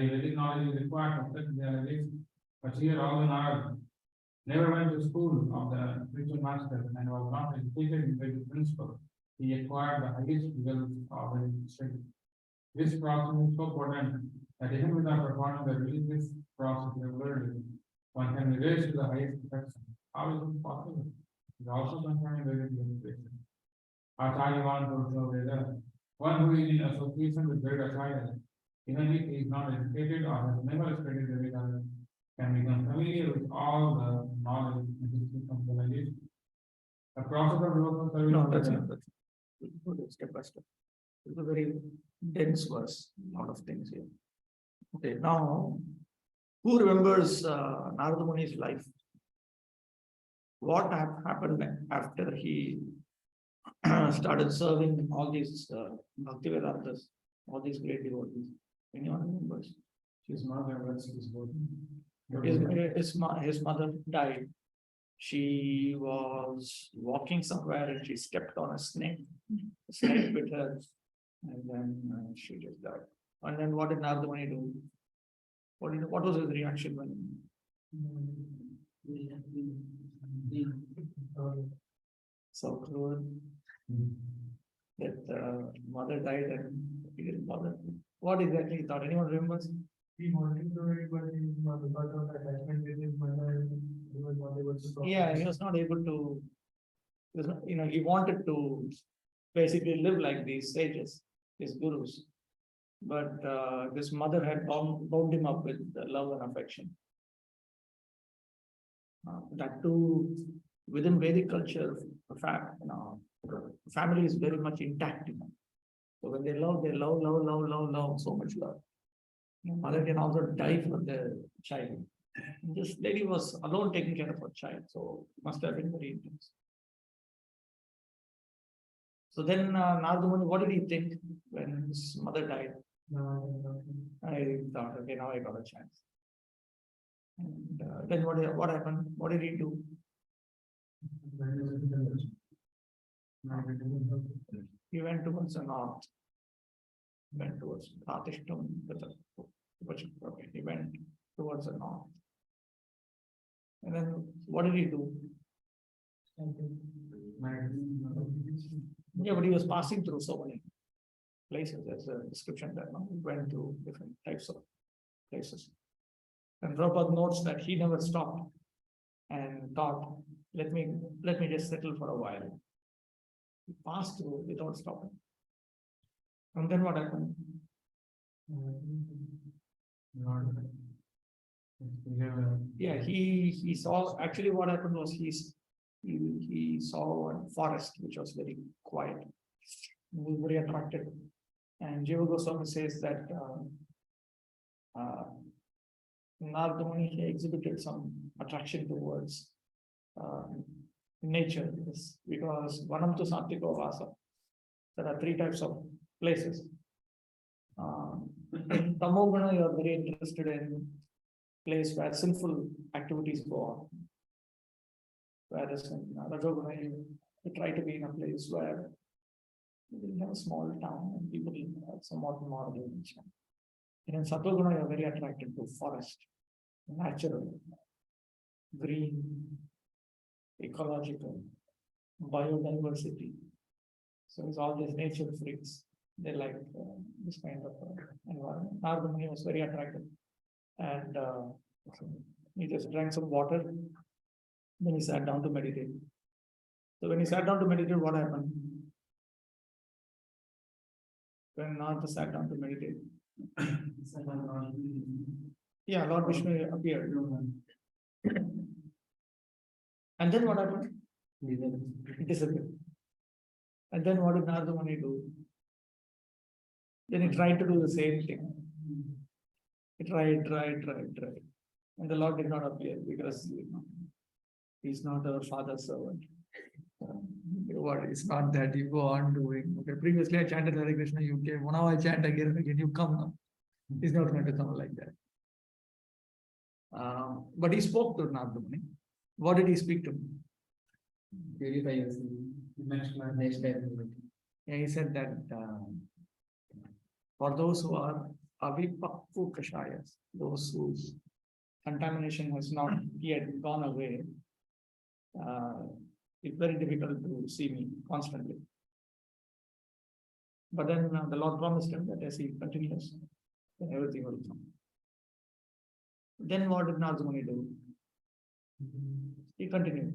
Vedic knowledge is required to complete their religion. But here all the Narad never went to school of the spiritual master and was not educated in Vedic principle. He acquired the highest results of Vedic study. This process is so important that even without performing the religious process regularly, one can be raised to the highest perfection. How is it possible? It is also concerning Vedic education. One who is in association with great Acharya, even if he is not educated or has never studied the Vedas, can become familiar with all the knowledge necessary from the religion. The process of devotional service. No, that's not. That's step by step. It's a very dense verse, a lot of things here. Okay, now, who remembers Narada Muni's life? What happened after he started serving all these Bhaktivedantas, all these great devotees? Anyone remembers? His mother was his body. His mother died. She was walking somewhere and she stepped on a snake. The snake bit her, and then she just died. And then what did Narada Muni do? What was his reaction when? So cruel that mother died and he didn't bother. What exactly he thought? Anyone remembers? He wanted to do it, but he was because of attachment with his mother, he was not able to. Yeah, he was not able to. He wanted to basically live like these sages, his gurus, but his mother had bound him up with love and affection. That too, within Vedic culture, family is very much intact. So when they love so much love. Mother can also die for the child. This lady was alone taking care of her child, so must have been very intense. So then Narada Muni, what did he think when his mother died? I thought, okay, now I got a chance. And then what happened? What did he do? He went towards the north. Went towards Bhatishtam. He went towards the north. And then what did he do? Yeah, but he was passing through so many places. There's a description that he went through different types of places. And Prabhupada notes that he never stopped and thought, let me just settle for a while. He passed through without stopping. And then what happened? Yeah, he saw, actually what happened was he saw a forest which was very quiet. He was very attracted. And Jiva Goswami says that Narada Muni exhibited some attraction towards uh, nature because Vanam to Sattiko Vasa. There are three types of places. In Tamogana, you are very interested in place where sinful activities go on. Whereas in Rajoguna, you try to be in a place where you have a small town and people have somewhat moral nature. And in Satoguna, you are very attracted to forest, natural, green, ecological, biodiversity. So it's all these nature freaks. They like this kind of environment. Narada Muni was very attractive. And he just drank some water. Then he sat down to meditate. So when he sat down to meditate, what happened? When Narada sat down to meditate. Yeah, Lord Vishnu appeared. And then what happened? He disappeared. And then what did Narada Muni do? Then he tried to do the same thing. He tried. And the Lord did not appear because he's not our father's servant. What it's not that you go on doing. Okay, previously I chanted Hare Krishna, you came. Now I chant again, you come now. He's not going to come like that. But he spoke to Narada Muni. What did he speak to him? Purify yourself. Next time. Yeah, he said that for those who are avipakku kashayas, those whose contamination has not yet gone away, it's very difficult to see me constantly. But then the Lord promised him that as he continues, then everything will come. Then what did Narada Muni do? He continued.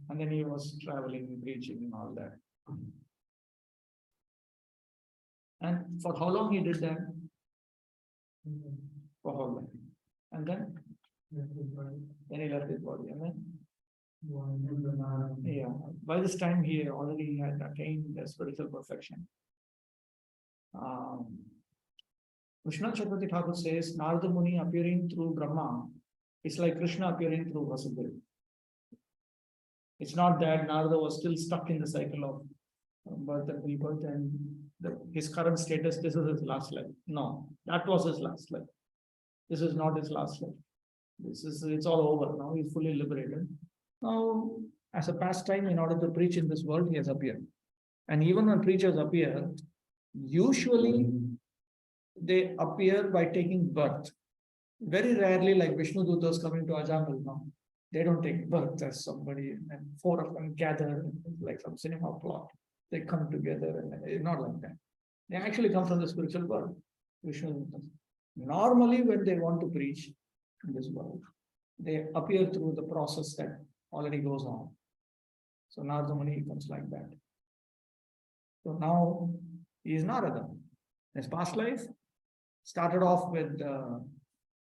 And then he was traveling, preaching, and all that. And for how long he did that? For how long? And then he left his body. And then yeah, by this time he already had attained spiritual perfection. Vishnu Chakravarti Thakur says Narada Muni appearing through Brahma is like Krishna appearing through Vasudeva. It's not that Narada was still stuck in the cycle of birth and rebirth and his current status, this is his last life. No, that was his last life. This is not his last life. It's all over now. He's fully liberated. Now, as a pastime, in order to preach in this world, he has appeared. And even when preachers appear, usually they appear by taking birth. Very rarely, like Vishnu Dutas coming to Ajamal now, they don't take birth as somebody and four of them gather like some cinema plot. They come together and it's not like that. They actually come from the spiritual world. Vishnu Dutas. Normally, when they want to preach in this world, they appear through the process that already goes on. So Narada Muni comes like that. So now he is Narada. His past life started off with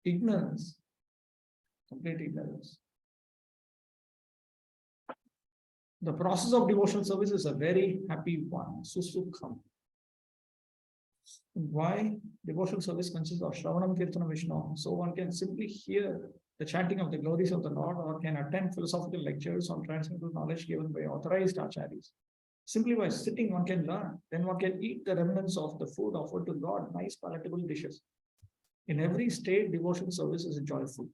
ignorance, complete ignorance. The process of devotional service is a very happy one. Susukham. Why? Devotional service consists of Shravanam Kirtana Vishnu. So one can simply hear the chanting of the glories of the Lord or can attend philosophical lectures on transcendental knowledge given by authorized acharyas. Simply by sitting, one can learn. Then one can eat the remnants of the food offered to God, nice palatable dishes. In every state, devotional service is joyful.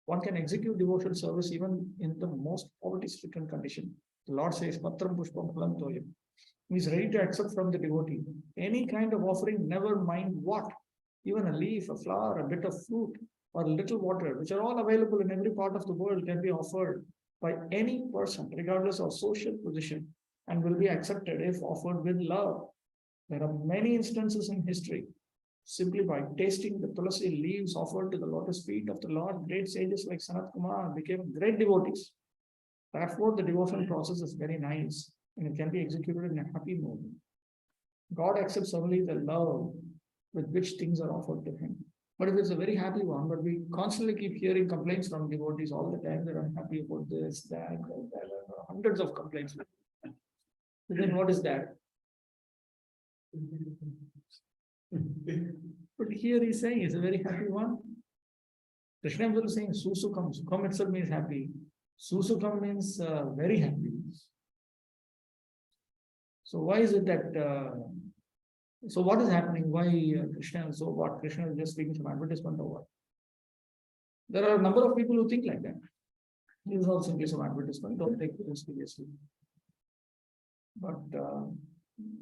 One can execute devotional service even in the most poverty-stricken condition. The Lord says, Patram Pushpam Phalam Toyam. He is ready to accept from the devotee any kind of offering, never mind what, even a leaf, a flower, a bit of fruit, or a little water, which are all available in every part of the world, can be offered by any person, regardless of social position, and will be accepted if offered with love. There are many instances in history. Simply by tasting the tulasi leaves offered to the lotus feet of the Lord, great sages like Sanat Kumar became great devotees. Therefore, the devotional process is very nice and it can be executed in a happy mood. God accepts only the love with which things are offered to him. But if it's a very happy one, but we constantly keep hearing complaints from devotees all the time, they're unhappy about this, that, hundreds of complaints. So then what is that? But here he's saying it's a very happy one. Krishna is saying Susukam. Sukam itself means happy. Susukam means very happy. So why is it that so what is happening? Why Krishna? So what? Krishna is just speaking some advertisement or what? There are a number of people who think like that. This is all simply some advertisement. Don't take it seriously. But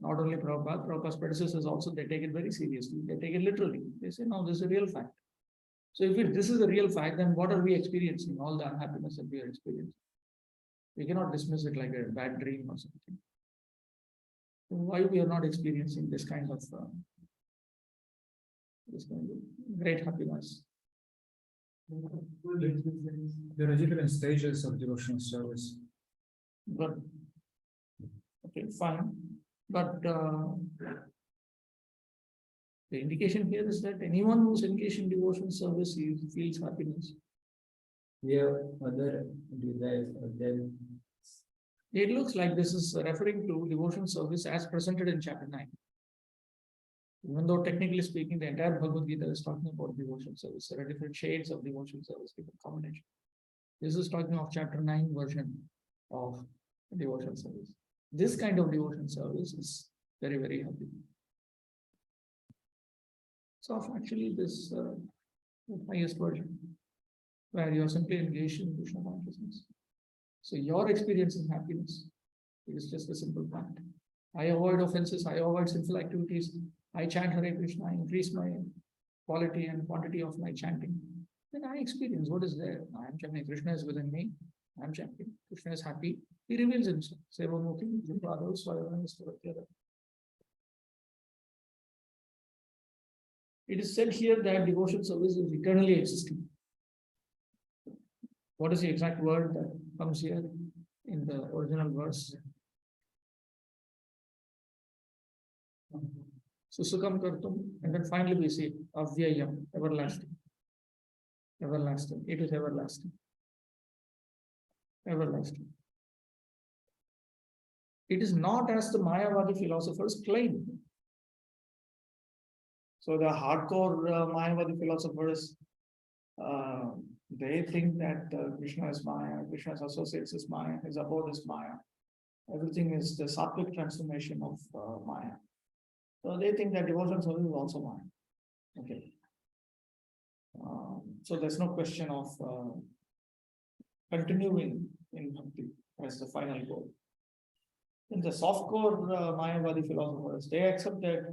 not only Prabhupada's predecessors also, they take it very seriously. They take it literally. They say, no, this is a real fact. So if this is a real fact, then what are we experiencing? All the unhappiness that we are experiencing. We cannot dismiss it like a bad dream or something. Why we are not experiencing this kind of great happiness? There are different stages of devotional service. But okay, fine. But the indication here is that anyone who's engaged in devotional service feels happiness. We have other desires or then It looks like this is referring to devotional service as presented in chapter 9. Even though technically speaking, the entire Bhagavad Gita is talking about devotional service. There are different shades of devotional service, different combinations. This is talking of chapter 9 version of devotional service. This kind of devotional service is very, very happy. So actually this the highest version, where you are simply engaged in Krishna consciousness. So your experience is happiness. It is just a simple fact. I avoid offenses, I avoid sinful activities, I chant Hare Krishna, I increase my quality and quantity of my chanting. Then I experience what is there. I am chanting, Krishna is within me, I am chanting, Krishna is happy, he reveals himself. It is said here that devotion service is eternally existing. What is the exact word that comes here in the original verse? Susukam kartum, and then finally we see avyayam, everlasting. Everlasting. It is everlasting. Everlasting. It is not as the Mayavadi philosophers claim. So the hardcore Mayavadi philosophers, they think that Krishna is Maya, Krishna's associates is Maya, his abode is Maya. Everything is the sattvic transformation of Maya. So they think that devotion service is also Maya. Okay. So there's no question of continuing in bhakti as the final goal. In the softcore Mayavadi philosophers, they accept that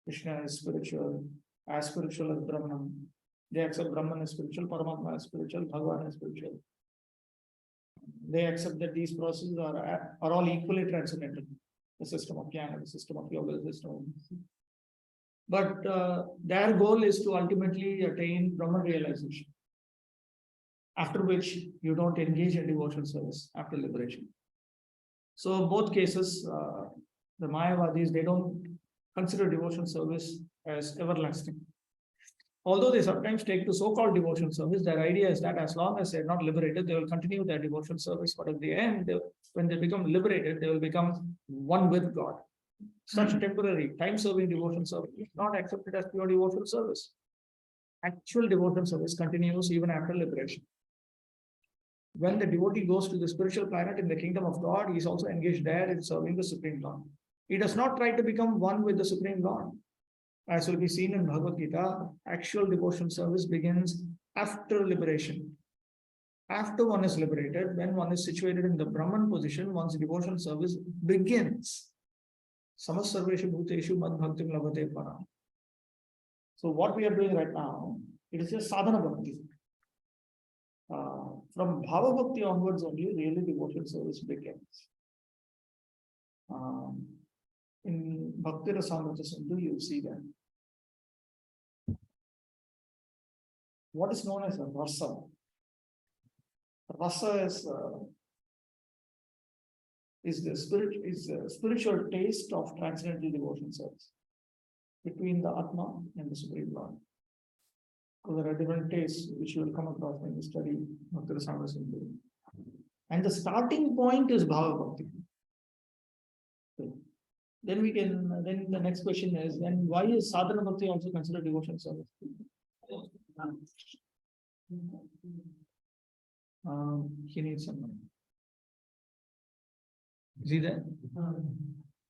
Krishna is spiritual as Brahman. They accept Brahman is spiritual, Paramatma is spiritual, Bhagavan is spiritual. They accept that these processes are all equally transcendental. The system of Jnana, the system of Yoga, the system of... But their goal is to ultimately attain Brahman realization, after which you don't engage in devotional service after liberation. So both cases, the Mayavadis, they don't consider devotional service as everlasting. Although they sometimes take to so-called devotional service, their idea is that as long as they're not liberated, they will continue their devotional service. But at the end, when they become liberated, they will become one with God. Such temporary, time-serving devotional service is not accepted as pure devotional service. Actual devotional service continues even after liberation. When the devotee goes to the spiritual planet in the kingdom of God, he is also engaged there in serving the Supreme Lord. He does not try to become one with the Supreme Lord. As will be seen in Bhagavad Gita, actual devotional service begins after liberation. After one is liberated, when one is situated in the Brahman position, one's devotional service begins. Samasarveshu bhuteshu mad bhaktim labhate param. So what we are doing right now, it is just sadhana bhakti. From bhava bhakti onwards only, really devotional service begins. In Bhakti Rasamrita Sindhu, you see that. What is known as a rasa? Rasa is the spiritual taste of transcendental devotion service between the Atma and the Supreme Lord. Because there are different tastes which you will come across when you study Bhakti Rasamrasa Sindhu. And the starting point is Bhava Bhakti. Okay. Then the next question is, then why is Sadhana Bhakti also considered devotion service? He needs some money. Is he there?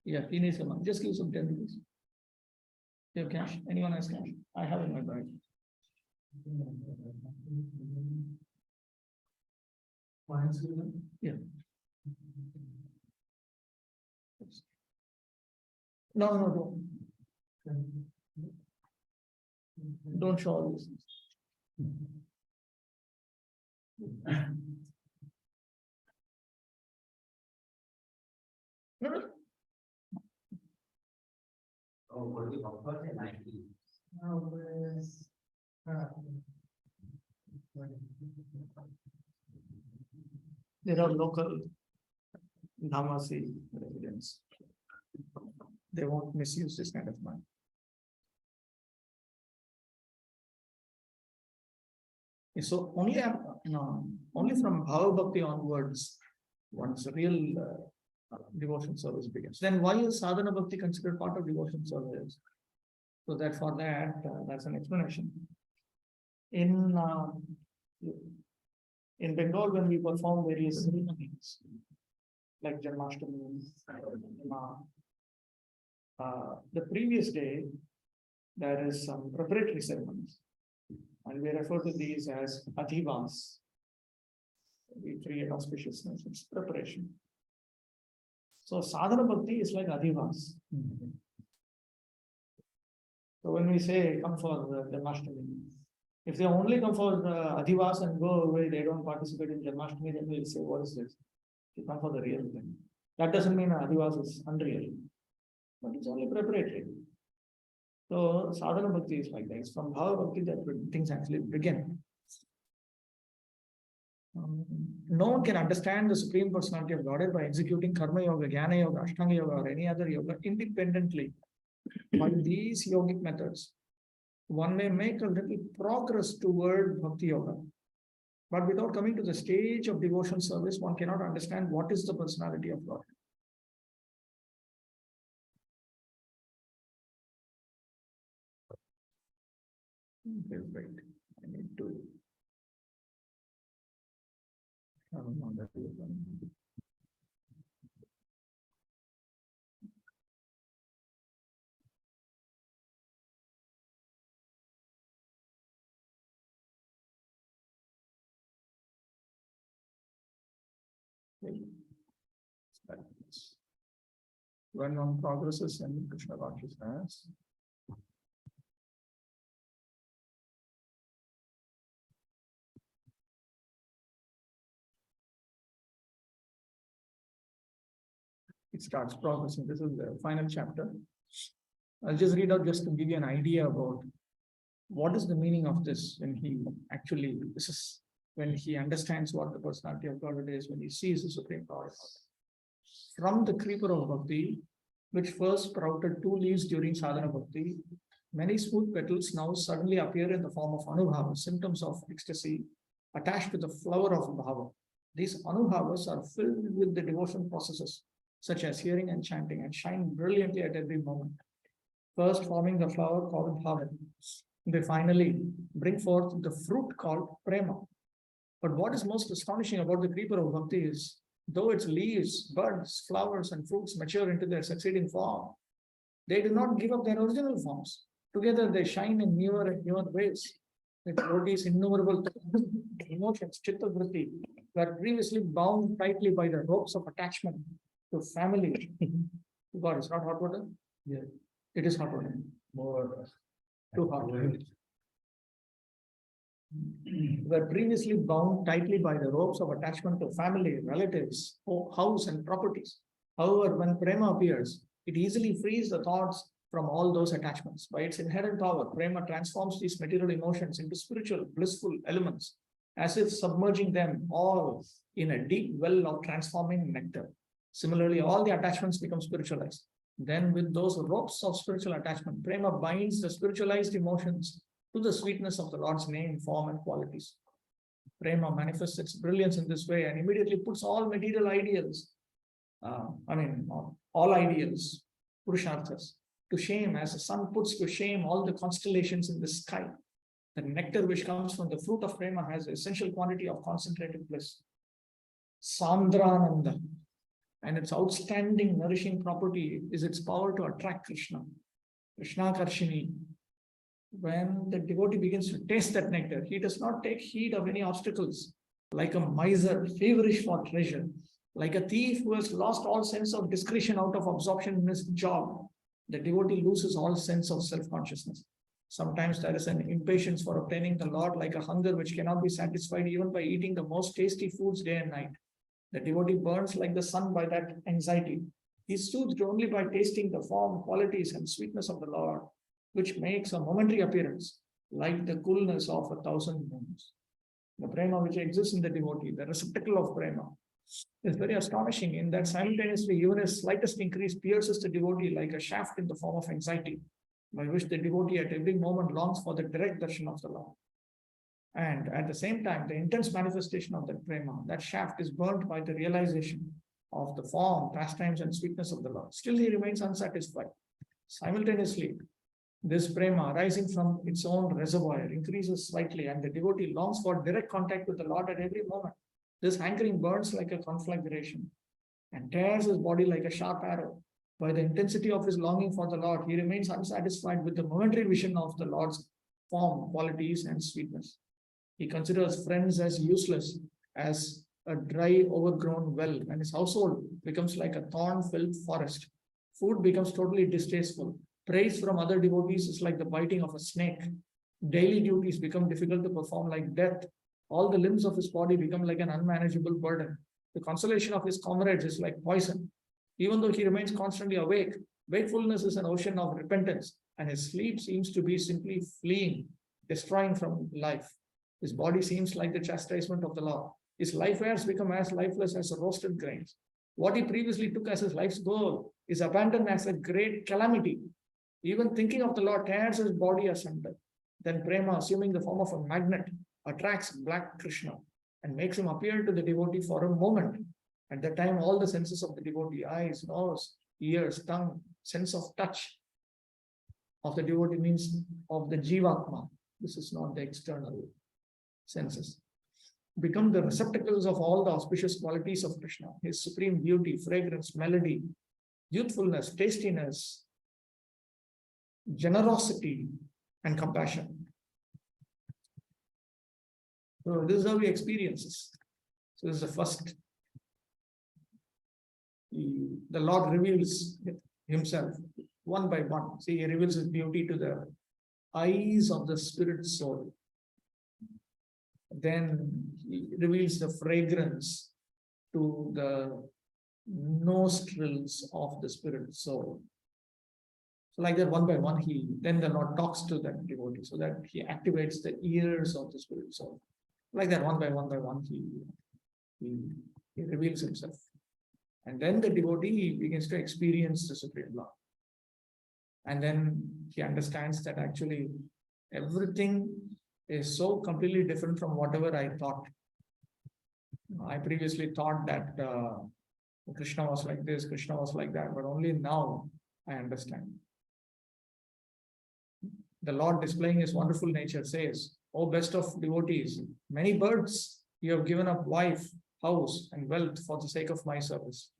Yeah, he needs some money. Just give some 10 rupees. You have cash? Anyone has cash? I have in my bag. Yeah. No. Don't show all this. No. Oh, what do you offer? There are local Dhamasi residents. They won't misuse this kind of money. So only from Bhava Bhakti onwards, one's real devotion service begins. Then why is Sadhana Bhakti considered part of devotion service? So that's an explanation. In Bengal, when we perform various ceremonies like Janmashtami, the previous day there is some preparatory ceremonies, and we refer to these as adhivas. We create auspiciousness, it's preparation. So Sadhana Bhakti is like adhivas. So when we say come for the Janmashtami, if they only come for adhivas and go away, they don't participate in Janmashtami, then we'll say, what is this? You come for the real thing. That doesn't mean adhivas is unreal, but it's only preparatory. So Sadhana Bhakti is like that. It's from Bhava Bhakti that things actually begin. No one can understand the Supreme Personality of Godhead by executing Karma Yoga, Jnana Yoga, Ashtanga Yoga, or any other yoga independently. By these yogic methods, one may make a little progress toward Bhakti Yoga. But without coming to the stage of devotion service, one cannot understand what is the personality of God. Okay, right. I need to. I don't know that. When one progresses in Krishna consciousness, it starts progressing. This is the final chapter. I'll just read out just to give you an idea about what is the meaning of this when he understands what the personality of God is, when he sees the Supreme Power. From the creeper of Bhakti, which first sprouted 2 leaves during Sadhana Bhakti, many smooth petals now suddenly appear in the form of Anubhava, symptoms of ecstasy attached to the flower of Bhava. These Anubhavas are filled with the devotion processes, such as hearing and chanting, and shine brilliantly at every moment. First forming the flower called Bhava, they finally bring forth the fruit called Prema. But what is most astonishing about the creeper of Bhakti is, though its leaves, buds, flowers, and fruits mature into their succeeding form, they do not give up their original forms. Together they shine in newer and newer ways. The devotees' innumerable emotions, chitta vritti, were previously bound tightly by the ropes of attachment to family. God, it's not hot water? Yeah. It is hot water. More too hot. Were previously bound tightly by the ropes of attachment to family, relatives, house, and properties. However, when Prema appears, it easily frees the thoughts from all those attachments. By its inherent power, Prema transforms these material emotions into spiritual, blissful elements, as if submerging them all in a deep well of transforming nectar. Similarly, all the attachments become spiritualized. Then, with those ropes of spiritual attachment, Prema binds the spiritualized emotions to the sweetness of the Lord's name, form, and qualities. Prema manifests its brilliance in this way and immediately puts all material ideals, all ideals, purusharthas, to shame, as the sun puts to shame all the constellations in the sky. The nectar which comes from the fruit of prema has the essential quantity of concentrated bliss, Sandrananda, and its outstanding nourishing property is its power to attract Krishna, Krishna Karshini. When the devotee begins to taste that nectar, he does not take heed of any obstacles, like a miser feverish for treasure, like a thief who has lost all sense of discretion out of absorption in his job. The devotee loses all sense of self-consciousness. Sometimes there is an impatience for obtaining the Lord, like a hunger which cannot be satisfied even by eating the most tasty foods day and night. The devotee burns like the sun by that anxiety. He is soothed only by tasting the form, qualities, and sweetness of the Lord, which makes a momentary appearance, like the coolness of 1,000 moons. The prema which exists in the devotee, the receptacle of prema, is very astonishing in that simultaneously even a slightest increase pierces the devotee like a shaft in the form of anxiety, by which the devotee at every moment longs for the direct darshan of the Lord. And at the same time, the intense manifestation of that prema, that shaft, is burnt by the realization of the form, pastimes, and sweetness of the Lord. Still, he remains unsatisfied. Simultaneously, this prema, rising from its own reservoir, increases slightly, and the devotee longs for direct contact with the Lord at every moment. This hankering burns like a conflagration and tears his body like a sharp arrow. By the intensity of his longing for the Lord, he remains unsatisfied with the momentary vision of the Lord's form, qualities, and sweetness. He considers friends as useless as a dry, overgrown well, and his household becomes like a thorn-filled forest. Food becomes totally distasteful. Praise from other devotees is like the biting of a snake. Daily duties become difficult to perform like death. All the limbs of his body become like an unmanageable burden. The consolation of his comrades is like poison. Even though he remains constantly awake, wakefulness is an ocean of repentance, and his sleep seems to be simply fleeing, destroying from life. His body seems like the chastisement of the Lord. His life airs become as lifeless as roasted grains. What he previously took as his life's goal is abandoned as a great calamity. Even thinking of the Lord tears his body asunder. Then prema, assuming the form of a magnet, attracts black Krishna and makes him appear to the devotee for a moment. At that time, all the senses of the devotee, eyes, nose, ears, tongue, sense of touch of the devotee means of the Jivatma. This is not the external senses. Become the receptacles of all the auspicious qualities of Krishna, his supreme beauty, fragrance, melody, youthfulness, tastiness, generosity, and compassion. So this is how we experience this. So this is the first. The Lord reveals himself one by one. See, he reveals his beauty to the eyes of the spirit soul. Then he reveals the fragrance to the nostrils of the spirit soul. So like that, one by one, then the Lord talks to that devotee so that he activates the ears of the spirit soul. Like that, one by one, he reveals himself. And then the devotee begins to experience the Supreme Lord. And then he understands that actually everything is so completely different from whatever I thought. I previously thought that Krishna was like this, Krishna was like that, but only now I understand. The Lord, displaying his wonderful nature, says, "O best of devotees, many birds you have given up wife, house, and wealth for the sake of my service.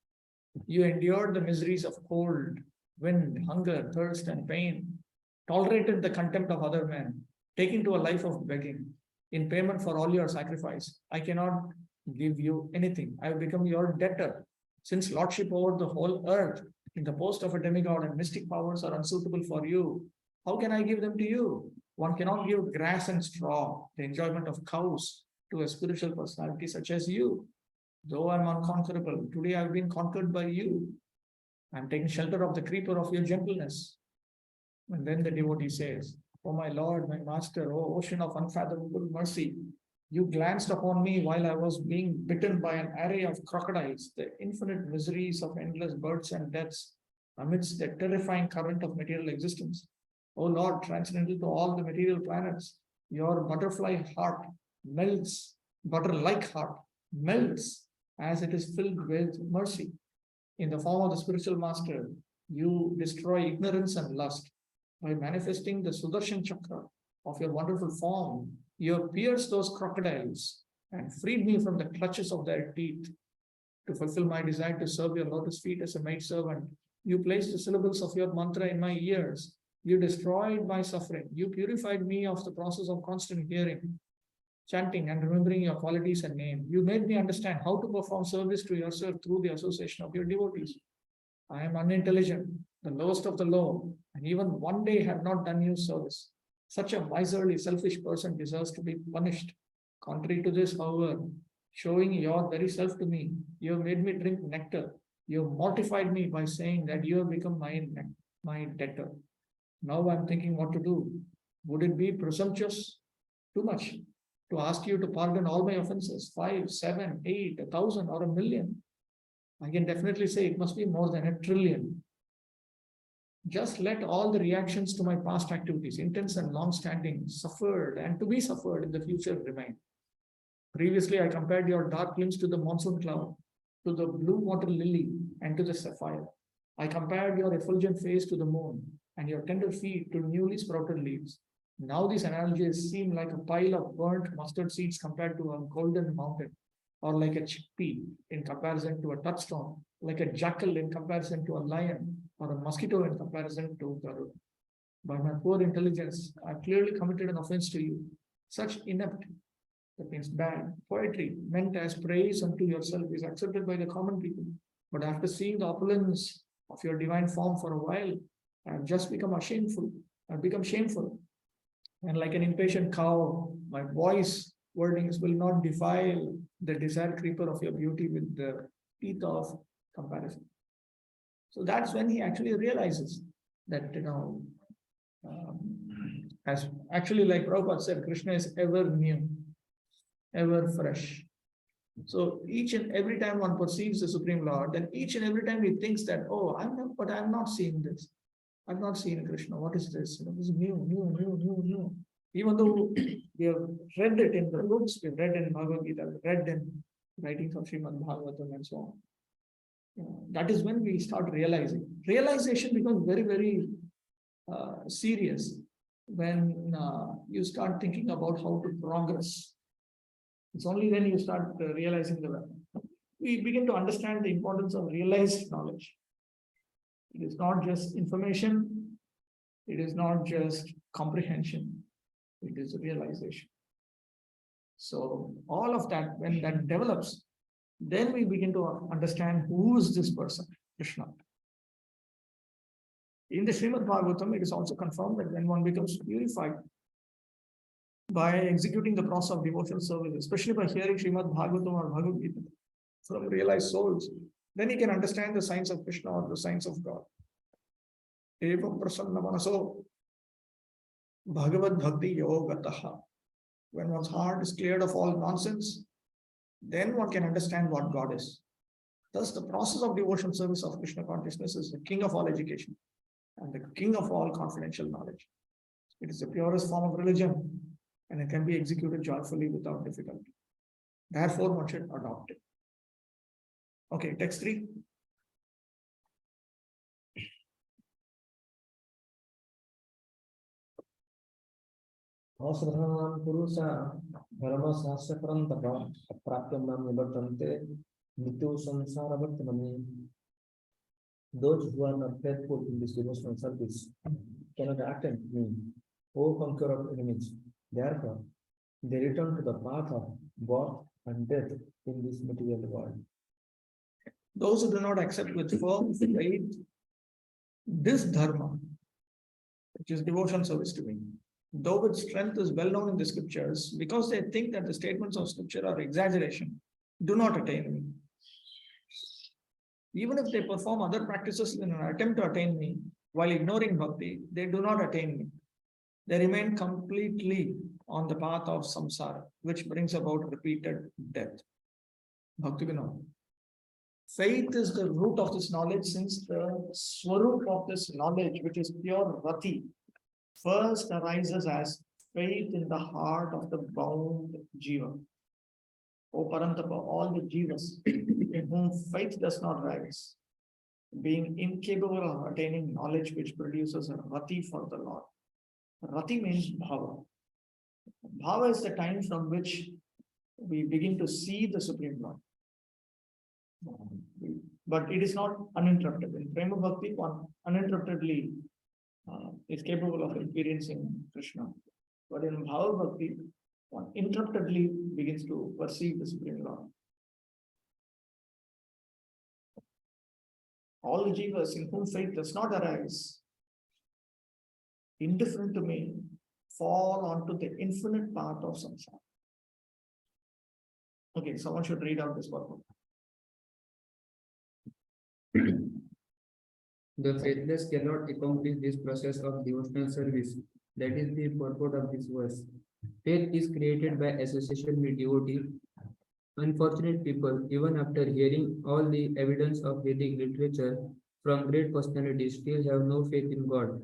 You endured the miseries of cold, wind, hunger, thirst, and pain, tolerated the contempt of other men, taken to a life of begging. In payment for all your sacrifice, I cannot give you anything. I have become your debtor. Since lordship over the whole earth in the post of a demigod and mystic powers are unsuitable for you, how can I give them to you? One cannot give grass and straw, the enjoyment of cows, to a spiritual personality such as you. Though I'm unconquerable, today I've been conquered by you. I'm taking shelter of the creeper of your gentleness." And then the devotee says, "O my Lord, my Master, O ocean of unfathomable mercy, you glanced upon me while I was being bitten by an array of crocodiles, the infinite miseries of endless births and deaths amidst the terrifying current of material existence. O Lord, transcendental to all the material planets, your butterfly heart melts, butter-like heart melts as it is filled with mercy. In the form of the spiritual master, you destroy ignorance and lust. By manifesting the Sudarshan Chakra of your wonderful form, you have pierced those crocodiles and freed me from the clutches of their teeth. To fulfill my desire to serve your lotus feet as a maidservant, you placed the syllables of your mantra in my ears. You destroyed my suffering. You purified me of the process of constant hearing, chanting, and remembering your qualities and name. You made me understand how to perform service to yourself through the association of your devotees. I am unintelligent, the lowest of the low, and even one day have not done you service. Such a miserly, selfish person deserves to be punished. Contrary to this, however, showing your very self to me, you have made me drink nectar. You have mortified me by saying that you have become my debtor. Now I'm thinking what to do. Would it be presumptuous? Too much to ask you to pardon all my offenses, 5, 7, 8, 1,000, or 1,000,000. I can definitely say it must be more than 1,000,000,000,000. Just let all the reactions to my past activities, intense and long-standing, suffered and to be suffered in the future remain. Previously, I compared your dark limbs to the monsoon cloud, to the blue water lily, and to the sapphire. I compared your effulgent face to the moon, and your tender feet to newly sprouted leaves. Now these analogies seem like a pile of burnt mustard seeds compared to a golden mountain, or like a chickpea in comparison to a touchstone, like a jackal in comparison to a lion, or a mosquito in comparison to Garuda. By my poor intelligence, I clearly committed an offense to you. Such inept, that means bad, poetry meant as praise unto yourself is accepted by the common people. But after seeing the opulence of your divine form for a while, I have just become shameful. I've become shameful. And like an impatient cow, my voice wordings will not defile the desire creeper of your beauty with the teeth of comparison. So that's when he actually realizes that, as actually like Prabhupada said, Krishna is ever new, ever fresh. So each and every time one perceives the Supreme Lord, then each and every time he thinks that, oh, I'm not seeing this. I've not seen Krishna. What is this? This is new. Even though we have read it in the books, we've read in Bhagavad Gita, we've read in writings of Srimad Bhagavatam and so on. That is when we start realizing. Realization becomes very, very serious when you start thinking about how to progress. It's only then you start realizing we begin to understand the importance of realized knowledge. It is not just information. It is not just comprehension. It is realization. So all of that, when that develops, then we begin to understand who is this person, Krishna. In the Srimad Bhagavatam, it is also confirmed that when one becomes purified by executing the process of devotional service, especially by hearing Srimad Bhagavatam or Bhagavad Gita from realized souls, then he can understand the signs of Krishna or the signs of God. Evam prasanna manaso Bhagavad Bhakti Yogataha. When one's heart is cleared of all nonsense, then one can understand what God is. Thus, the process of devotional service of Krishna consciousness is the king of all education and the king of all confidential knowledge. It is the purest form of religion, and it can be executed joyfully without difficulty. Therefore, one should adopt it. Okay, text 3. Asradhanam purusa dharma sasya parantapa aprapya nam nivartante nitu samsara vartamani. Those who are not faithful in this devotional service cannot attend me, O conqueror of enemies. Therefore, they return to the path of birth and death in this material world. Those who do not accept with firm faith this dharma, which is devotion service to me, though its strength is well known in the scriptures, because they think that the statements of scripture are exaggeration, do not attain me. Even if they perform other practices in an attempt to attain me, while ignoring bhakti, they do not attain me. They remain completely on the path of samsara, which brings about repeated death. Bhakti Vinod. Faith is the root of this knowledge, since the swarup of this knowledge, which is pure rati, first arises as faith in the heart of the bound jiva. O Parantapa, all the jivas in whom faith does not rise, being incapable of attaining knowledge which produces a rati for the Lord. Rati means bhava. Bhava is the time from which we begin to see the Supreme Lord. But it is not uninterrupted. In Prema Bhakti, one uninterruptedly is capable of experiencing Krishna. But in Bhava Bhakti, one interruptedly begins to perceive the Supreme Lord. All the jivas in whom faith does not arise, indifferent to me, fall onto the infinite path of samsara. Okay, someone should read out this purport. The faithless cannot accomplish this process of devotional service. That is the purport of this verse. Faith is created by association with devotee. Unfortunate people, even after hearing all the evidence of Vedic literature from great personalities, still have no faith in God.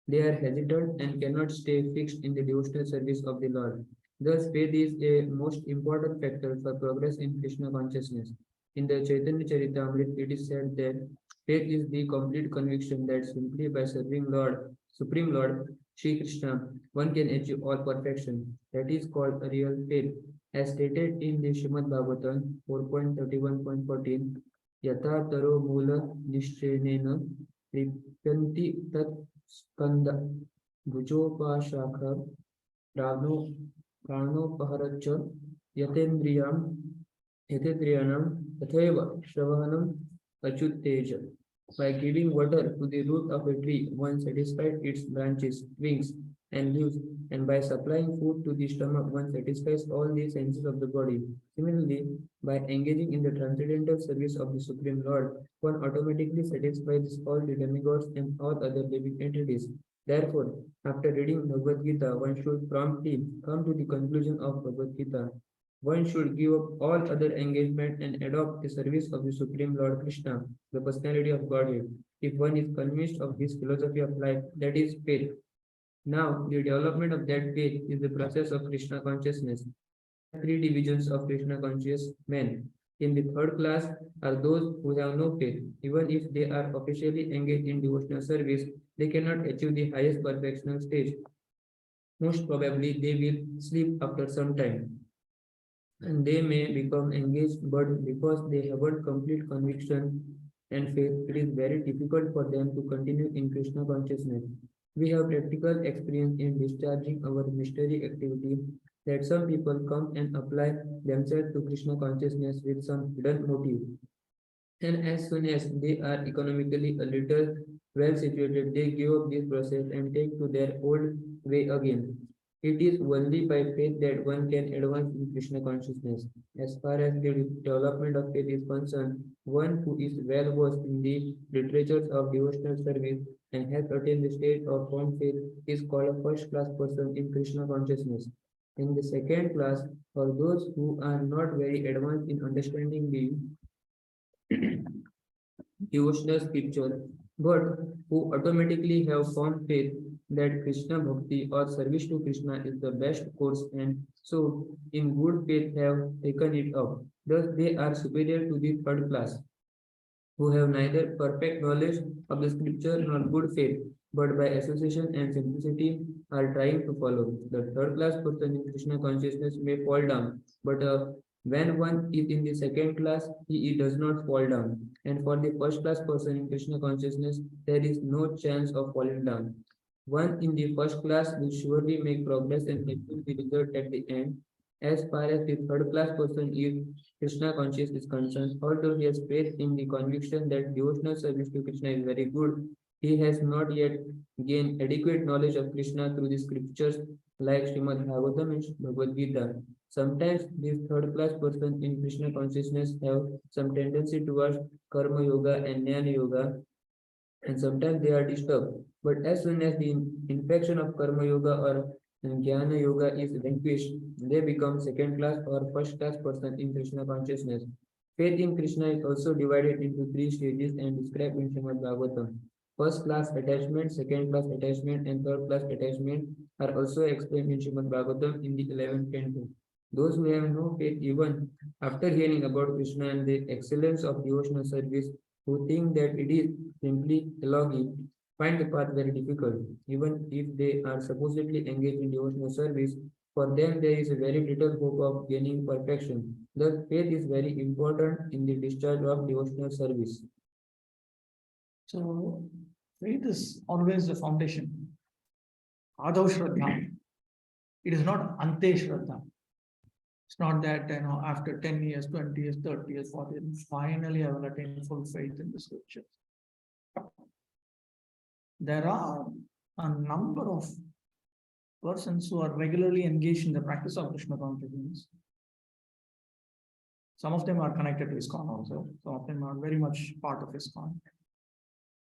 They are hesitant and cannot stay fixed in the devotional service of the Lord. Thus, faith is a most important factor for progress in Krishna consciousness. In the Chaitanya Charitamrita, it is said that faith is the complete conviction that simply by serving Lord, Supreme Lord, Shri Krishna, one can achieve all perfection. That is called a real faith. As stated in the Srimad Bhagavatam 4.31.14, Yata Taro Mula Nishchenena Ripyanti Tat Skanda Bhujopashakha Pranopaharaccha Yatendriyanam Tatheva Shravanam Achutteja. By giving water to the root of a tree, one satisfies its branches, wings, and leaves, and by supplying food to the stomach, one satisfies all the senses of the body. Similarly, by engaging in the transcendental service of the Supreme Lord, one automatically satisfies all the demigods and all other living entities. Therefore, after reading Bhagavad Gita, one should promptly come to the conclusion of Bhagavad Gita. One should give up all other engagement and adopt the service of the Supreme Lord Krishna, the personality of Godhead. If one is convinced of this philosophy of life, that is faith. Now, the development of that faith is the process of Krishna consciousness. Three divisions of Krishna conscious men. In the third class are those who have no faith. Even if they are officially engaged in devotional service, they cannot achieve the highest perfectional stage. Most probably, they will sleep after some time. And they may become engaged, but because they haven't complete conviction and faith, it is very difficult for them to continue in Krishna consciousness. We have practical experience in discharging our mystery activity that some people come and apply themselves to Krishna consciousness with some hidden motive. And as soon as they are economically a little well situated, they give up this process and take to their old way again. It is only by faith that one can advance in Krishna consciousness. As far as the development of faith is concerned, one who is well versed in the literatures of devotional service and has attained the state of firm faith is called a first class person in Krishna consciousness. In the second class, for those who are not very advanced in understanding the devotional scripture, but who automatically have found faith that Krishna Bhakti or service to Krishna is the best course and so in good faith have taken it up. Thus they are superior to the third class, who have neither perfect knowledge of the scripture nor good faith, but by association and simplicity are trying to follow. The third class person in Krishna consciousness may fall down, but when one is in the second class, he does not fall down. And for the first class person in Krishna consciousness, there is no chance of falling down. One in the first class will surely make progress and achieve the result at the end. As far as the third class person is Krishna conscious is concerned, although he has faith in the conviction that devotional service to Krishna is very good, he has not yet gained adequate knowledge of Krishna through the scriptures like Srimad Bhagavatam and Bhagavad Gita. Sometimes this third class person in Krishna consciousness have some tendency towards karma yoga and jnana yoga, and sometimes they are disturbed. But as soon as the infection of karma yoga or jnana yoga is vanquished, they become second class or first class person in Krishna consciousness. Faith in Krishna is also divided into three stages and described in Srimad Bhagavatam. First class attachment, second class attachment, and third class attachment are also explained in Srimad Bhagavatam in the 11th canto. Those who have no faith even after hearing about Krishna and the excellence of devotional service, who think that it is simply elogy, find the path very difficult. Even if they are supposedly engaged in devotional service, for them there is a very little hope of gaining perfection. Thus, faith is very important in the discharge of devotional service. So faith is always the foundation. Adav Shraddha. It is not Ante Shraddha. It's not that, after 10 years, 20 years, 30 years, 40 years, finally I will attain full faith in the scriptures. There are a number of persons who are regularly engaged in the practice of Krishna consciousness. Some of them are connected to ISKCON also. Some of them are very much part of ISKCON,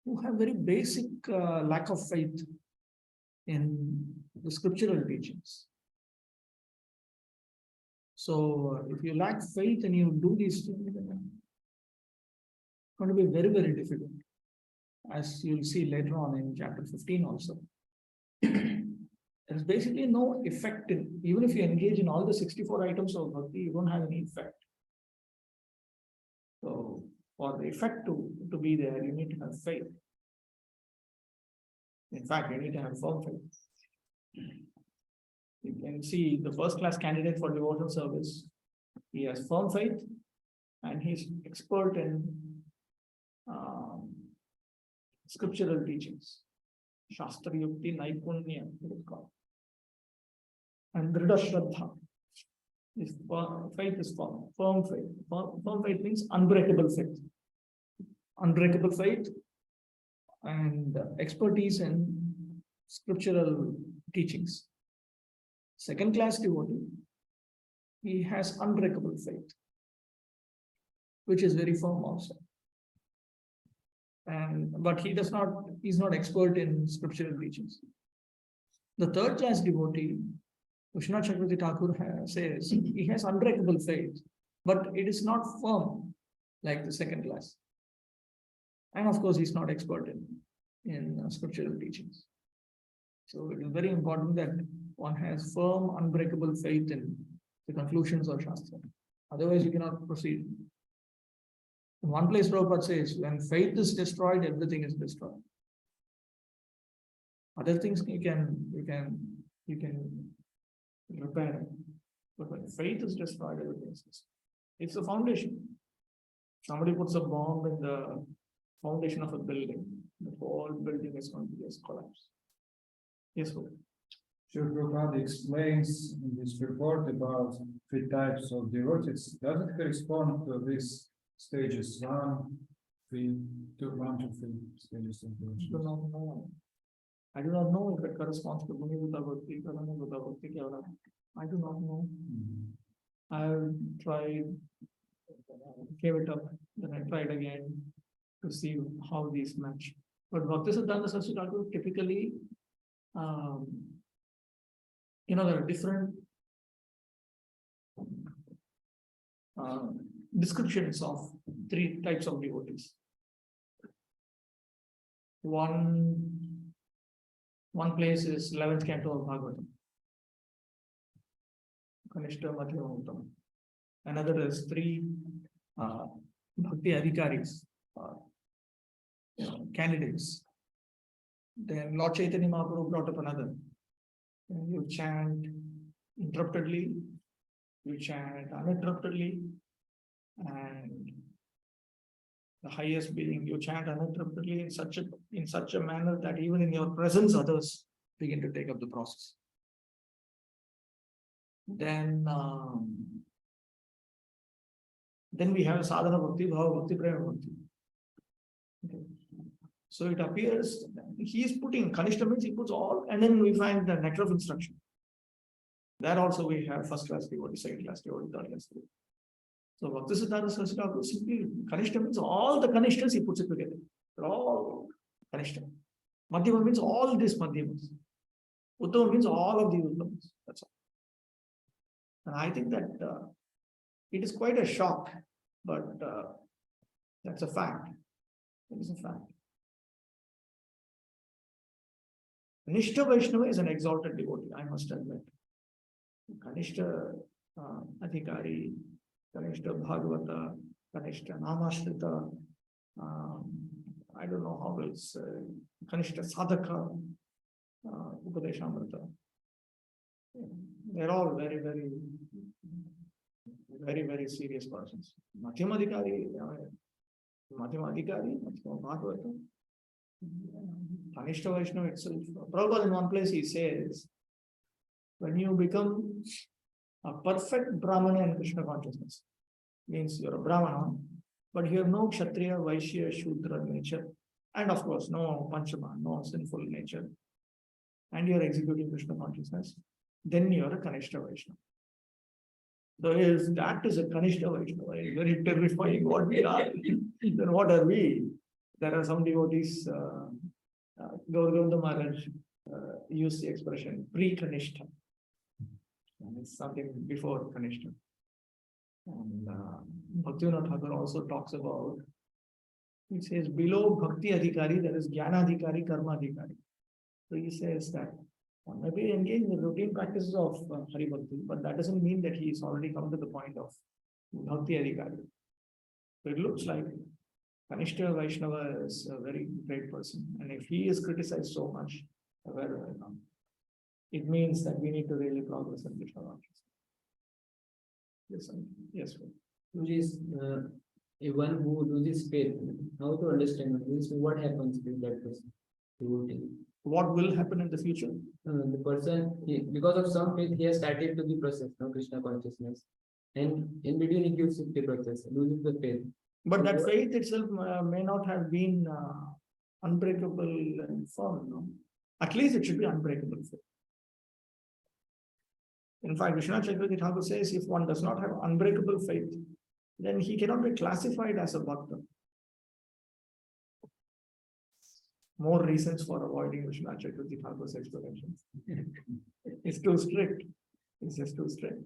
who have very basic lack of faith in the scriptural teachings. So if you lack faith and you do these things, it's going to be very, very difficult. As you'll see later on in chapter 15 also. There's basically no effect in, even if you engage in all the 64 items of bhakti, you don't have any effect. So for the effect to be there, you need to have faith. In fact, you need to have firm faith. You can see the first class candidate for devotional service. He has firm faith and he's expert in scriptural teachings. Shastra Yukti Naipunya, it is called. And Dhrida Shraddha. His faith is firm faith. Firm faith means unbreakable faith. Unbreakable faith and expertise in scriptural teachings. Second class devotee, he has unbreakable faith, which is very firm also. But he's not expert in scriptural teachings. The third class devotee, Vishwanath Chakravarti Thakur says, he has unbreakable faith, but it is not firm like the second class. And of course, he's not expert in scriptural teachings. So it is very important that one has firm, unbreakable faith in the conclusions of Shastra. Otherwise, you cannot proceed. In one place, Prabhupada says, when faith is destroyed, everything is destroyed. Other things you can repair. But when faith is destroyed, everything is destroyed. It's a foundation. Somebody puts a bomb in the foundation of a building, the whole building is going to just collapse. Yes, sir. Srila Prabhupada explains in this report about 3 types of devotees. Does it correspond to these stages? 1, 3, 2, 1 to 3 stages of devotees? I do not know if it corresponds to Gunibhuta Bhakti, Karanabhuta Bhakti, I do not know. I've tried, gave it up, then I tried again to see how these match. But Bhaktisiddhanta Saraswati Thakur typically, there are different descriptions of 3 types of devotees. One place is 11th canto of Bhagavatam. Kanishta Madhyama Uttam. Another is 3 Bhakti Adhikaris, candidates. Then Lord Chaitanya Mahaprabhu brought up another. You chant interruptedly, you chant uninterruptedly, and the highest being you chant uninterruptedly in such a manner that even in your presence others begin to take up the process. Then we have sadhana bhakti, bhava bhakti, prema bhakti. Okay. So it appears he is putting Kanishta means he puts all, and then we find the nectar of instruction. There also we have first class devotee, second class devotee, third class devotee. So Bhaktisiddhanta Saraswati Thakur simply Kanishta means all the Kanishtas he puts it together. They're all Kanishta. Madhyama means all these Madhyamas. Uttama means all of the Uttamas. That's all. And I think that it is quite a shock, but that's a fact. It is a fact. Nishta Vaishnava is an exalted devotee, I must admit. Kanishta Adhikari, Kanishta Bhagavata, Kanishta Namashrita, I don't know how else, Kanishta Sadhaka, Upadeshamrita. They're all very, very serious persons. Madhyamadhikari, Bhagavata, Kanishta Vaishnava itself. Prabhupada in one place he says, when you become a perfect Brahmana in Krishna consciousness, means you're a Brahmana, but you have no Kshatriya, Vaishya, Shudra nature, and of course, no Panchama, no sinful nature, and you're executing Krishna consciousness, then you're a Kanishta Vaishnava. So if that is a Kanishta Vaishnava, it's very terrifying what we are. Then what are we? There are some devotees, Gaurganda Maharaj used the expression pre-Kanishta. It's something before Kanishta. And Bhaktivinoda Thakur also talks about, he says below Bhakti Adhikari, there is Jnana Adhikari, Karma Adhikari. So he says that maybe engage in the routine practices of Hari Bhakti, but that doesn't mean that he is already come to the point of Bhakti Adhikari. So it looks like Kanishta Vaishnava is a very great person. And if he is criticized so much, it means that we need to really progress in Krishna consciousness. Yes, yes. Which is one who loses faith. How to understand this? What happens with that person? Devotee. What will happen in the future? The person, because of some faith, he has started to be processed, no Krishna consciousness, and in between he gives the process, loses the faith. But that faith itself may not have been unbreakable and firm. No? At least it should be unbreakable faith. In fact, Vishwanath Chakravarti Thakur says if one does not have unbreakable faith, then he cannot be classified as a bhakta. More reasons for avoiding Vishwanath Chakravarti Thakur's explanation. It's too strict. It's just too strict.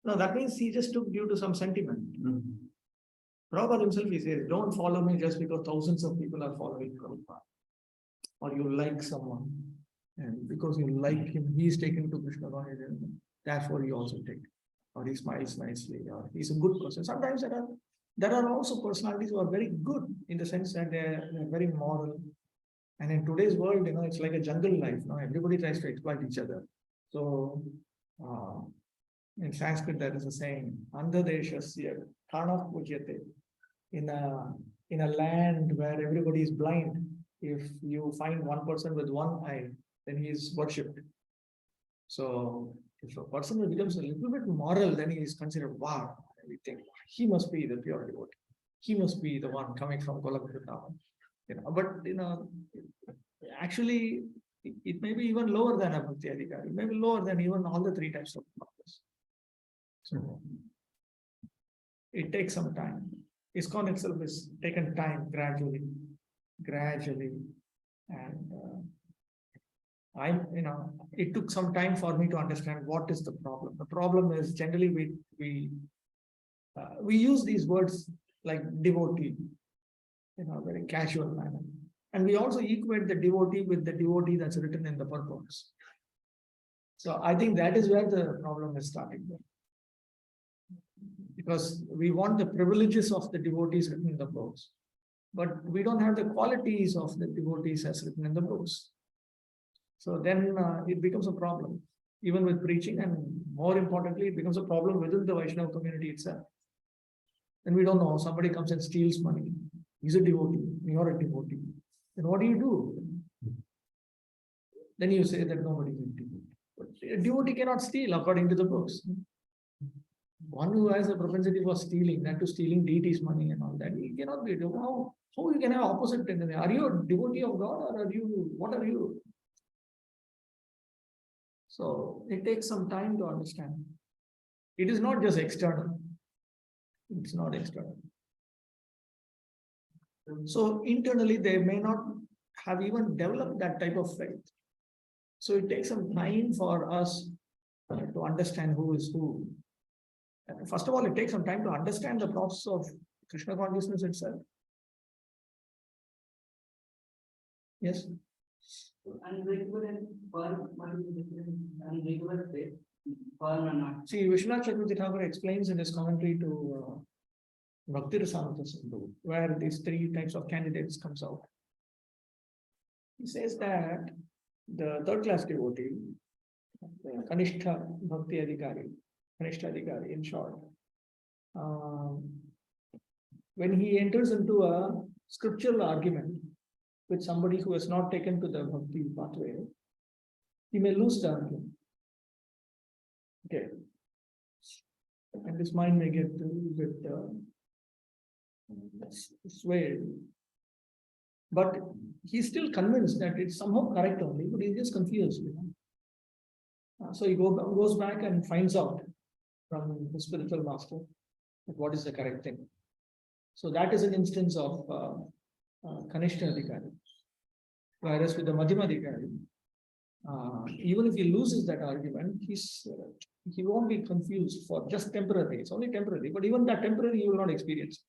No, that means he just took due to some sentiment. Prabhupada himself, he says, don't follow me just because thousands of people are following Prabhupada. Or you like someone, and because you like him, he is taken to Krishna consciousness, therefore you also take. Or he smiles nicely, or he's a good person. Sometimes there are also personalities who are very good in the sense that they're very moral. And in today's world, it's like a jungle life. Everybody tries to exploit each other. So in Sanskrit, there is a saying, Andhadeshasya Kanav Pujyate. In a land where everybody is blind, if you find one person with one eye, then he is worshipped. So if a person becomes a little bit moral, then he is considered, wow, we think he must be the pure devotee. He must be the one coming from Kolabhata. But actually, it may be even lower than a Bhakti Adhikari. It may be lower than even all the three types of bhaktas. So it takes some time. ISKCON itself is taken time gradually, and it took some time for me to understand what is the problem. The problem is generally we use these words like devotee in a very casual manner, and we also equate the devotee with the devotee that's written in the purports. So I think that is where the problem is starting there. Because we want the privileges of the devotees written in the books, but we don't have the qualities of the devotees as written in the books. So then it becomes a problem, even with preaching, and more importantly, it becomes a problem within the Vaishnava community itself. And we don't know, somebody comes and steals money. He's a devotee, you're a devotee. Then what do? Then you say that nobody is a devotee. But a devotee cannot steal according to the books. One who has a propensity for stealing, that to stealing deities' money and all that, he cannot be a devotee. How you can have opposite tendency? Are you a devotee of God, or what are you? So it takes some time to understand. It is not just external. It's not external. So internally, they may not have even developed that type of faith. So it takes some time for us to understand who is who. First of all, it takes some time to understand the process of Krishna consciousness itself. Yes. Unbreakable and firm, what is the difference? Unbreakable faith, firm or not? See, Vishwanath Chakravarti Thakur explains in his commentary to Bhakti Rasamrita Sindhu, where these three types of candidates comes out. He says that the third class devotee, the Kanishta Bhakti Adhikari, Kanishta Adhikari in short, when he enters into a scriptural argument with somebody who has not taken to the bhakti pathway, he may lose the argument. Okay. And his mind may get a little bit swayed. But he's still convinced that it's somehow correct only, but he's just confused. So he goes back and finds out from the spiritual master that what is the correct thing. So that is an instance of Kanishta Adhikari. Whereas with the Madhyama Adhikari, even if he loses that argument, he won't be confused for just temporary. It's only temporary, but even that temporary he will not experience.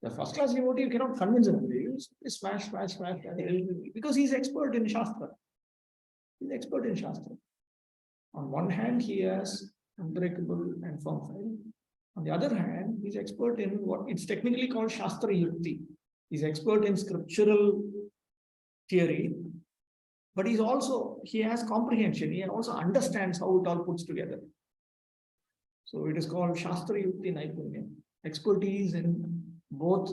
The first class devotee, you cannot convince him. You smash, because he's expert in Shastra. He's expert in Shastra. On one hand, he has unbreakable and firm faith. On the other hand, he's expert in what it's technically called Shastra Yukti. He's expert in scriptural theory, but he has comprehension. He also understands how it all puts together. So it is called Shastra Yukti Naipunya. Expertise in both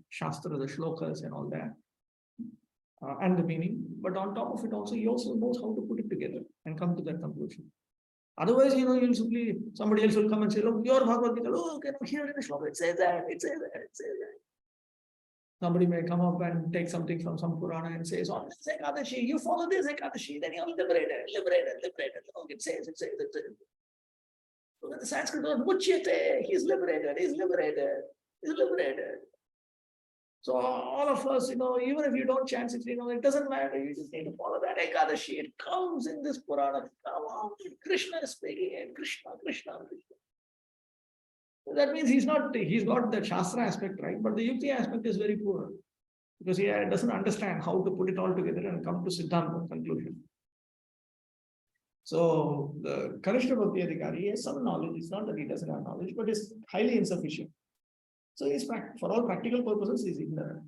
Shastra, the shlokas and all that, and the meaning. But on top of it also, he also knows how to put it together and come to that conclusion. Otherwise, you'll simply, somebody else will come and say, look, your Bhagavad Gita, okay, here in the shloka, it says that, it says that, it says that. Somebody may come up and take something from some Purana and says, on this Ekadashi, you follow this Ekadashi, then you're liberated. Look, it says. Look at the Sanskrit word, Muchyate, he's liberated. So all of us, even if you don't chant it, it doesn't matter. You just need to follow that Ekadashi. It comes in this Purana. Come on, Krishna is speaking and Krishna. So that means he's got the Shastra aspect right, but the Yukti aspect is very poor because he doesn't understand how to put it all together and come to Siddhanta conclusion. So the Kanishta Bhakti Adhikari has some knowledge. It's not that he doesn't have knowledge, but it's highly insufficient. So for all practical purposes, he's ignorant.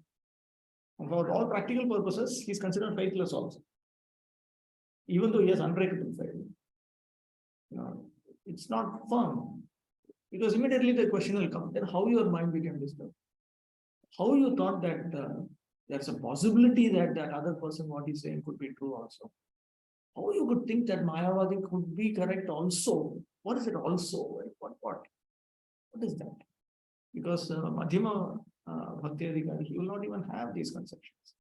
And for all practical purposes, he's considered faithless also. Even though he has unbreakable faith. It's not firm. Because immediately the question will come, then how your mind became disturbed? How you thought that there's a possibility that other person, what he's saying, could be true also? How you could think that Mayavadi could be correct also? What is it also? What is that? Because Madhyama Bhakti Adhikari, he will not even have these conceptions.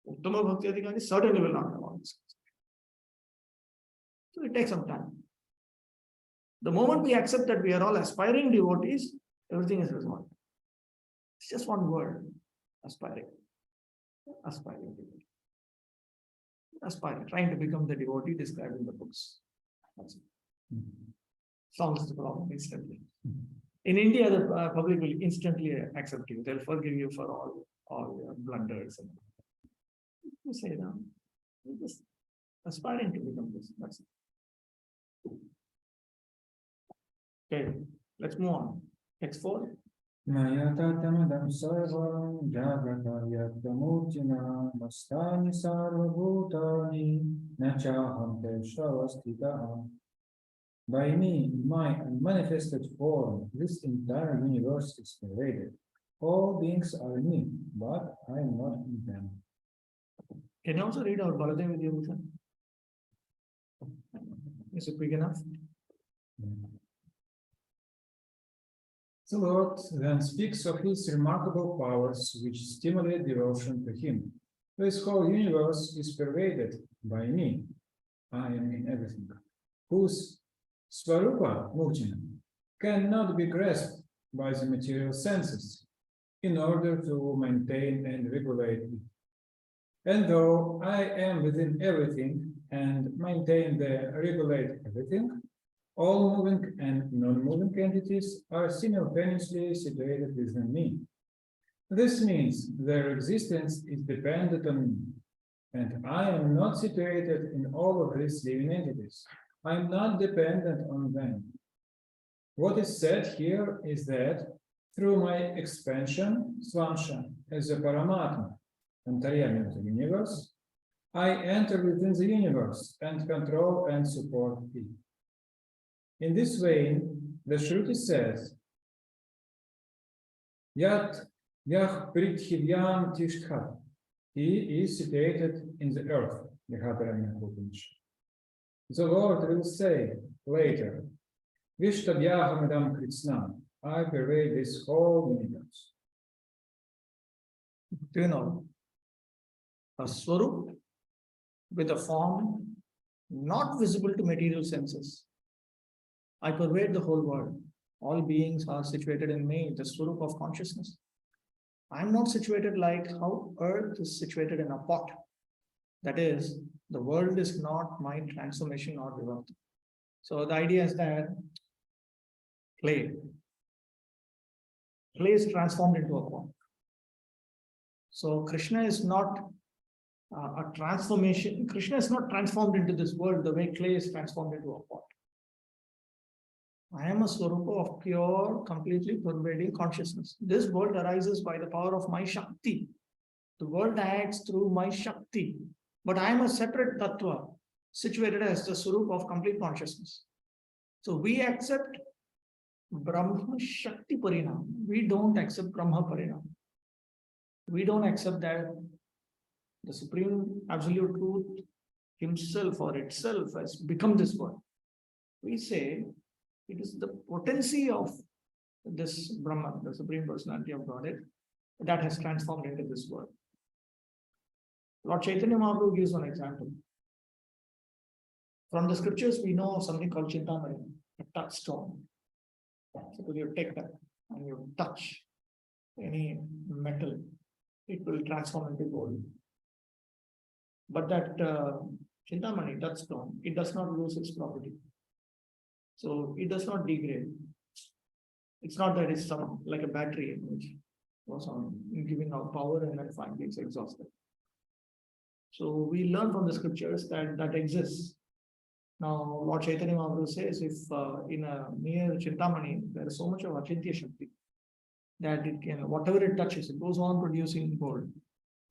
Uttama Bhakti Adhikari certainly will not have all these conceptions. So it takes some time. The moment we accept that we are all aspiring devotees, everything is resolved. It's just one word, aspiring. Aspiring devotee. Aspiring, trying to become the devotee described in the books. That's it. Solves the problem instantly. In India, the public will instantly accept you. They'll forgive you for all your blunders. And you say, no, you're just aspiring to become this. That's it. Okay, let's move on. Next 4. Mayatatamidam sarvam jagrata yadamurtina mastani sarvabhutani nachaham teshavastitaham. By me, my unmanifested form, this entire universe is pervaded. All beings are in me, but I am not in them. Can you also read out Baladev Vidyabhushan? Is it big enough? The Lord then speaks of his remarkable powers which stimulate devotion to him. This whole universe is pervaded by me. I am in everything. Whose Svarupa Murtina cannot be grasped by the material senses in order to maintain and regulate it. And though I am within everything and maintain the regulate everything, all moving and non-moving entities are simultaneously situated within me. This means their existence is dependent on me, and I am not situated in all of these living entities. I am not dependent on them. What is said here is that through my expansion, Swamsha, as a Paramatma, Antaryami of the universe, I enter within the universe and control and support it. In this way, the Shruti says, Yat Yah Prithivyam Tishthat. He is situated in the earth, the Lord will say later, Vishtabhyahamidam Kritsnam, I pervade this whole universe. Do you know? A Swarup with a form not visible to material senses. I pervade the whole world. All beings are situated in me, the Swarup of consciousness. I am not situated like how earth is situated in a pot. That is, the world is not my transformation or development. So the idea is that clay is transformed into a pot. So Krishna is not a transformation. Krishna is not transformed into this world the way clay is transformed into a pot. I am a Swarupa of pure, completely pervading consciousness. This world arises by the power of my Shakti. The world acts through my Shakti. But I am a separate Tattva, situated as the Swarupa of complete consciousness. So we accept Brahma Shakti Parinam. We don't accept Brahma Parinam. We don't accept that the Supreme Absolute Truth himself or itself has become this world. We say it is the potency of this Brahman, the Supreme Personality of Godhead, that has transformed into this world. Lord Chaitanya Mahaprabhu gives one example. From the scriptures, we know something called Chintamani, a touchstone. So you take that and you touch any metal, it will transform into gold. But that Chintamani, touchstone, it does not lose its property. So it does not degrade. It's not that it's some like a battery which goes on giving out power and then finally it's exhausted. So we learn from the scriptures that that exists. Now, Lord Chaitanya Mahaprabhu says if in a mere Chintamani, there is so much of Achintya Shakti that it can, whatever it touches, it goes on producing gold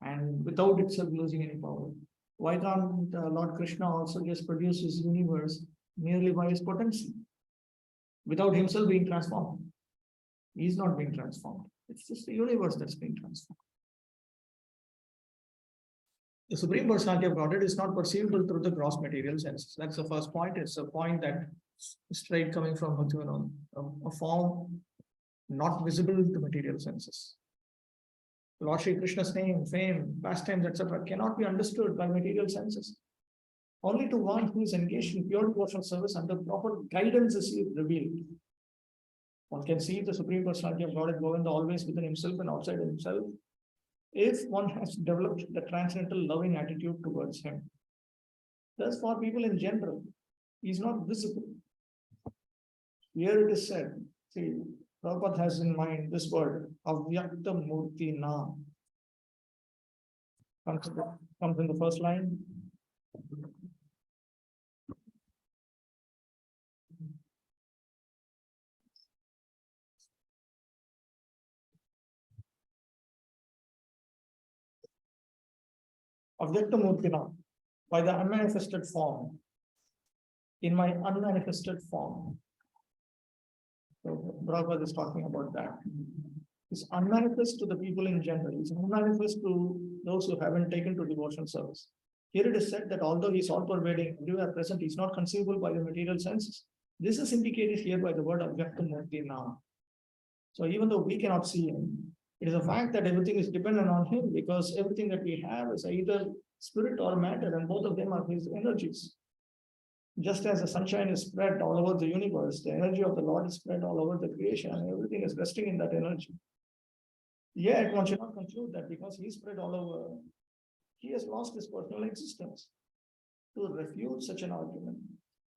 and without itself losing any power. Why can't Lord Krishna also just produce his universe merely by his potency without himself being transformed? He's not being transformed. It's just the universe that's being transformed. The Supreme Personality of Godhead is not perceivable through the gross material senses. That's the first point. It's a point that is straight coming from Bhaktivinoda, a form not visible to material senses. Lord Shri Krishna's name, fame, pastimes, etc. cannot be understood by material senses. Only to one who is engaged in pure devotional service under proper guidance is he revealed. One can see the Supreme Personality of Godhead Govinda always within himself and outside himself, if one has developed the transcendental loving attitude towards him. Thus, for people in general, he is not visible. Here it is said, see, Prabhupada has in mind this word, Avyakta Murti Na. Comes in the first line. Avyakta Murti Na, by the unmanifested form, in my unmanifested form. So Prabhupada is talking about that. It's unmanifest to the people in general. It's unmanifest to those who haven't taken to devotional service. Here it is said that although he's all pervading, everywhere present, he's not conceivable by the material senses. This is indicated here by the word Avyakta Murti Na. So even though we cannot see him, it is a fact that everything is dependent on him because everything that we have is either spirit or matter, and both of them are his energies. Just as the sunshine is spread all over the universe, the energy of the Lord is spread all over the creation, and everything is resting in that energy. Yet one should not conclude that because he is spread all over, he has lost his personal existence. To refute such an argument,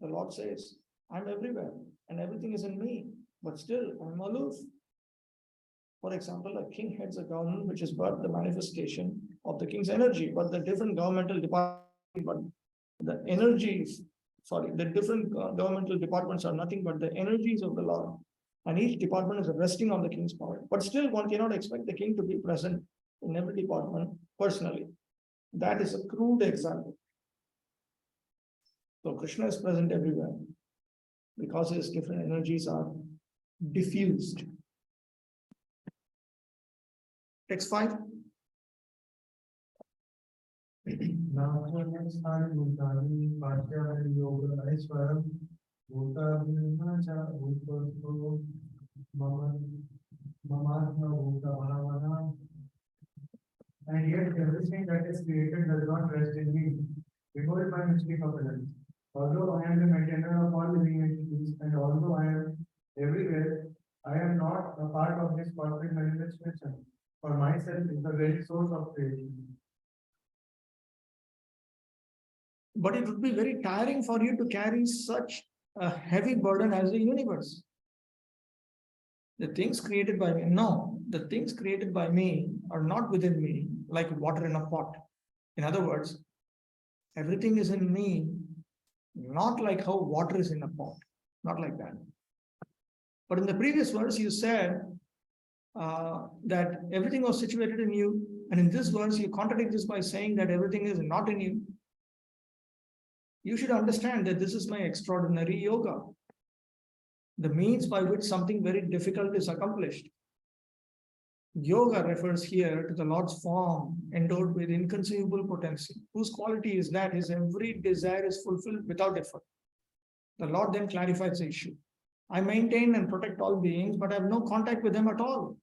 the Lord says, I'm everywhere and everything is in me, but still I'm aloof. For example, a king heads a government which is but the manifestation of the king's energy, but the different governmental departments, but the energies, sorry, the different governmental departments are nothing but the energies of the Lord. And each department is resting on the king's power. But still, one cannot expect the king to be present in every department personally. That is a crude example. So Krishna is present everywhere because his different energies are diffused. Text 5. And yet everything that is created does not rest in me. Behold my mystery covenant. Although I am the maintainer of all living entities, and although I am everywhere, I am not a part of this cosmic manifestation. For myself is the very source of creation. But it would be very tiring for you to carry such a heavy burden as the universe. The things created by me, no, the things created by me are not within me, like water in a pot. In other words, everything is in me, not like how water is in a pot, not like that. But in the previous verse, you said that everything was situated in you. And in this verse, you contradict this by saying that everything is not in you. You should understand that this is my extraordinary yoga, the means by which something very difficult is accomplished. Yoga refers here to the Lord's form endowed with inconceivable potency, whose quality is that his every desire is fulfilled without effort. The Lord then clarifies the issue. I maintain and protect all beings, but I have no contact with them at all,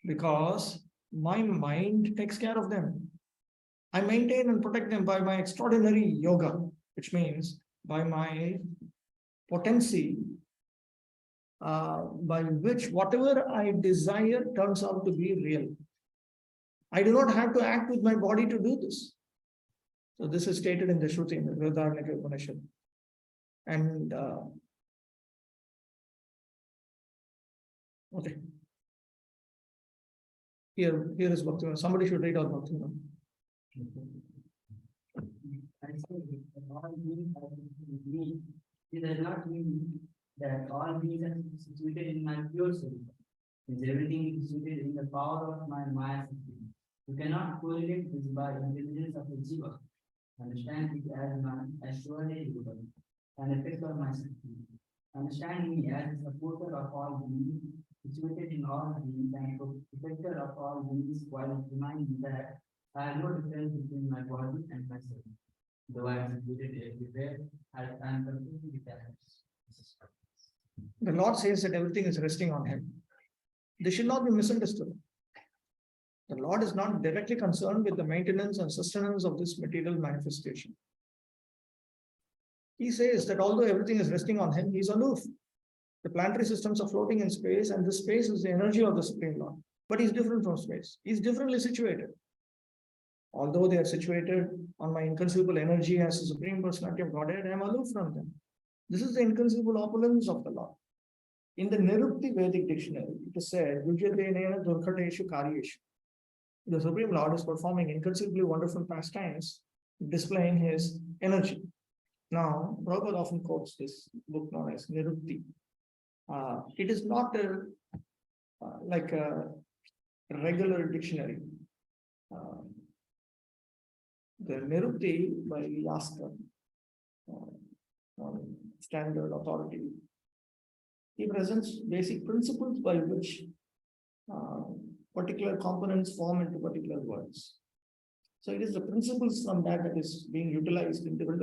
because my mind takes care of them. I maintain and protect them by my extraordinary yoga, which means by my potency, by which whatever I desire turns out to be real. I do not have to act with my body to do this. So this is stated in the Shruti, in the Vrihadaranyaka Upanishad. And okay. Here is Bhaktivinoda. Somebody should read out Bhaktivinoda. I say that all beings are in me. It does not mean that all beings are situated in my pure soul. Since everything is situated in the power of my Maya system. You cannot correlate this by intelligence of the jiva. Understand it as my assured yoga, an effect of my system. Understand me as the supporter of all beings, situated in all beings, and protector of all beings, while reminding that I have no difference between my body and myself. Though I am situated everywhere, I am completely detached. The Lord says that everything is resting on him. This should not be misunderstood. The Lord is not directly concerned with the maintenance and sustenance of this material manifestation. He says that although everything is resting on him, he is aloof. The planetary systems are floating in space, and this space is the energy of the Supreme Lord. But he's different from space. He's differently situated. Although they are situated on my inconceivable energy as the Supreme Personality of Godhead, I am aloof from them. This is the inconceivable opulence of the Lord. In the Nirukti Vedic dictionary, it is said, Vijyadenena Durkhateshu Karyeshu. The Supreme Lord is performing inconceivably wonderful pastimes, displaying his energy. Now, Prabhupada often quotes this book known as Nirukti. It is not like a regular dictionary. The Nirukti by Yaskar, standard authority, he presents basic principles by which particular components form into particular words. So it is the principles from that is being utilized in different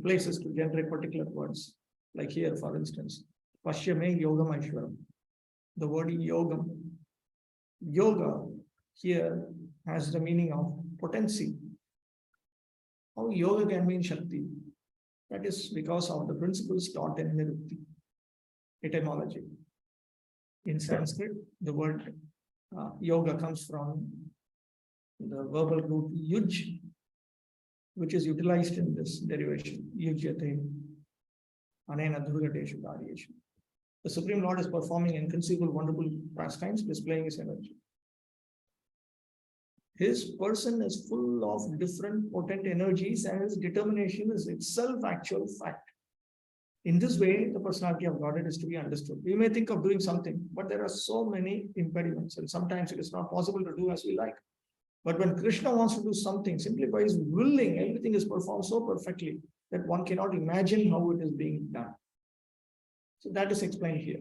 places to generate particular words. Like here, for instance, Pashyame Yogam Aishwaram. The word yogam. Yoga here has the meaning of potency. How yoga can mean Shakti? That is because of the principles taught in Nirukti, etymology. In Sanskrit, the word yoga comes from the verbal root yuj, which is utilized in this derivation, yujyate, anena durgateshu karyeshu. The Supreme Lord is performing inconceivable, wonderful pastimes, displaying his energy. His person is full of different potent energies, and his determination is itself actual fact. In this way, the personality of Godhead is to be understood. We may think of doing something, but there are so many impediments, and sometimes it is not possible to do as we like. But when Krishna wants to do something, simply by his willing, everything is performed so perfectly that one cannot imagine how it is being done. So that is explained here.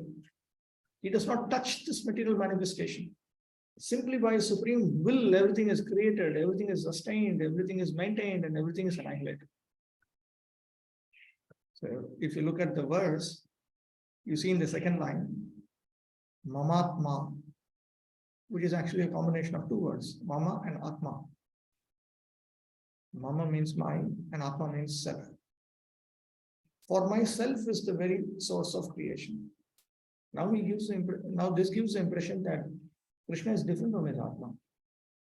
He does not touch this material manifestation. Simply by his supreme will, everything is created, everything is sustained, everything is maintained, and everything is annihilated. So if you look at the verse, you see in the second line, Mamatma, which is actually a combination of two words, Mama and Atma. Mama means mine and Atma means self. For myself is the very source of creation. Now this gives the impression that Krishna is different from his Atma.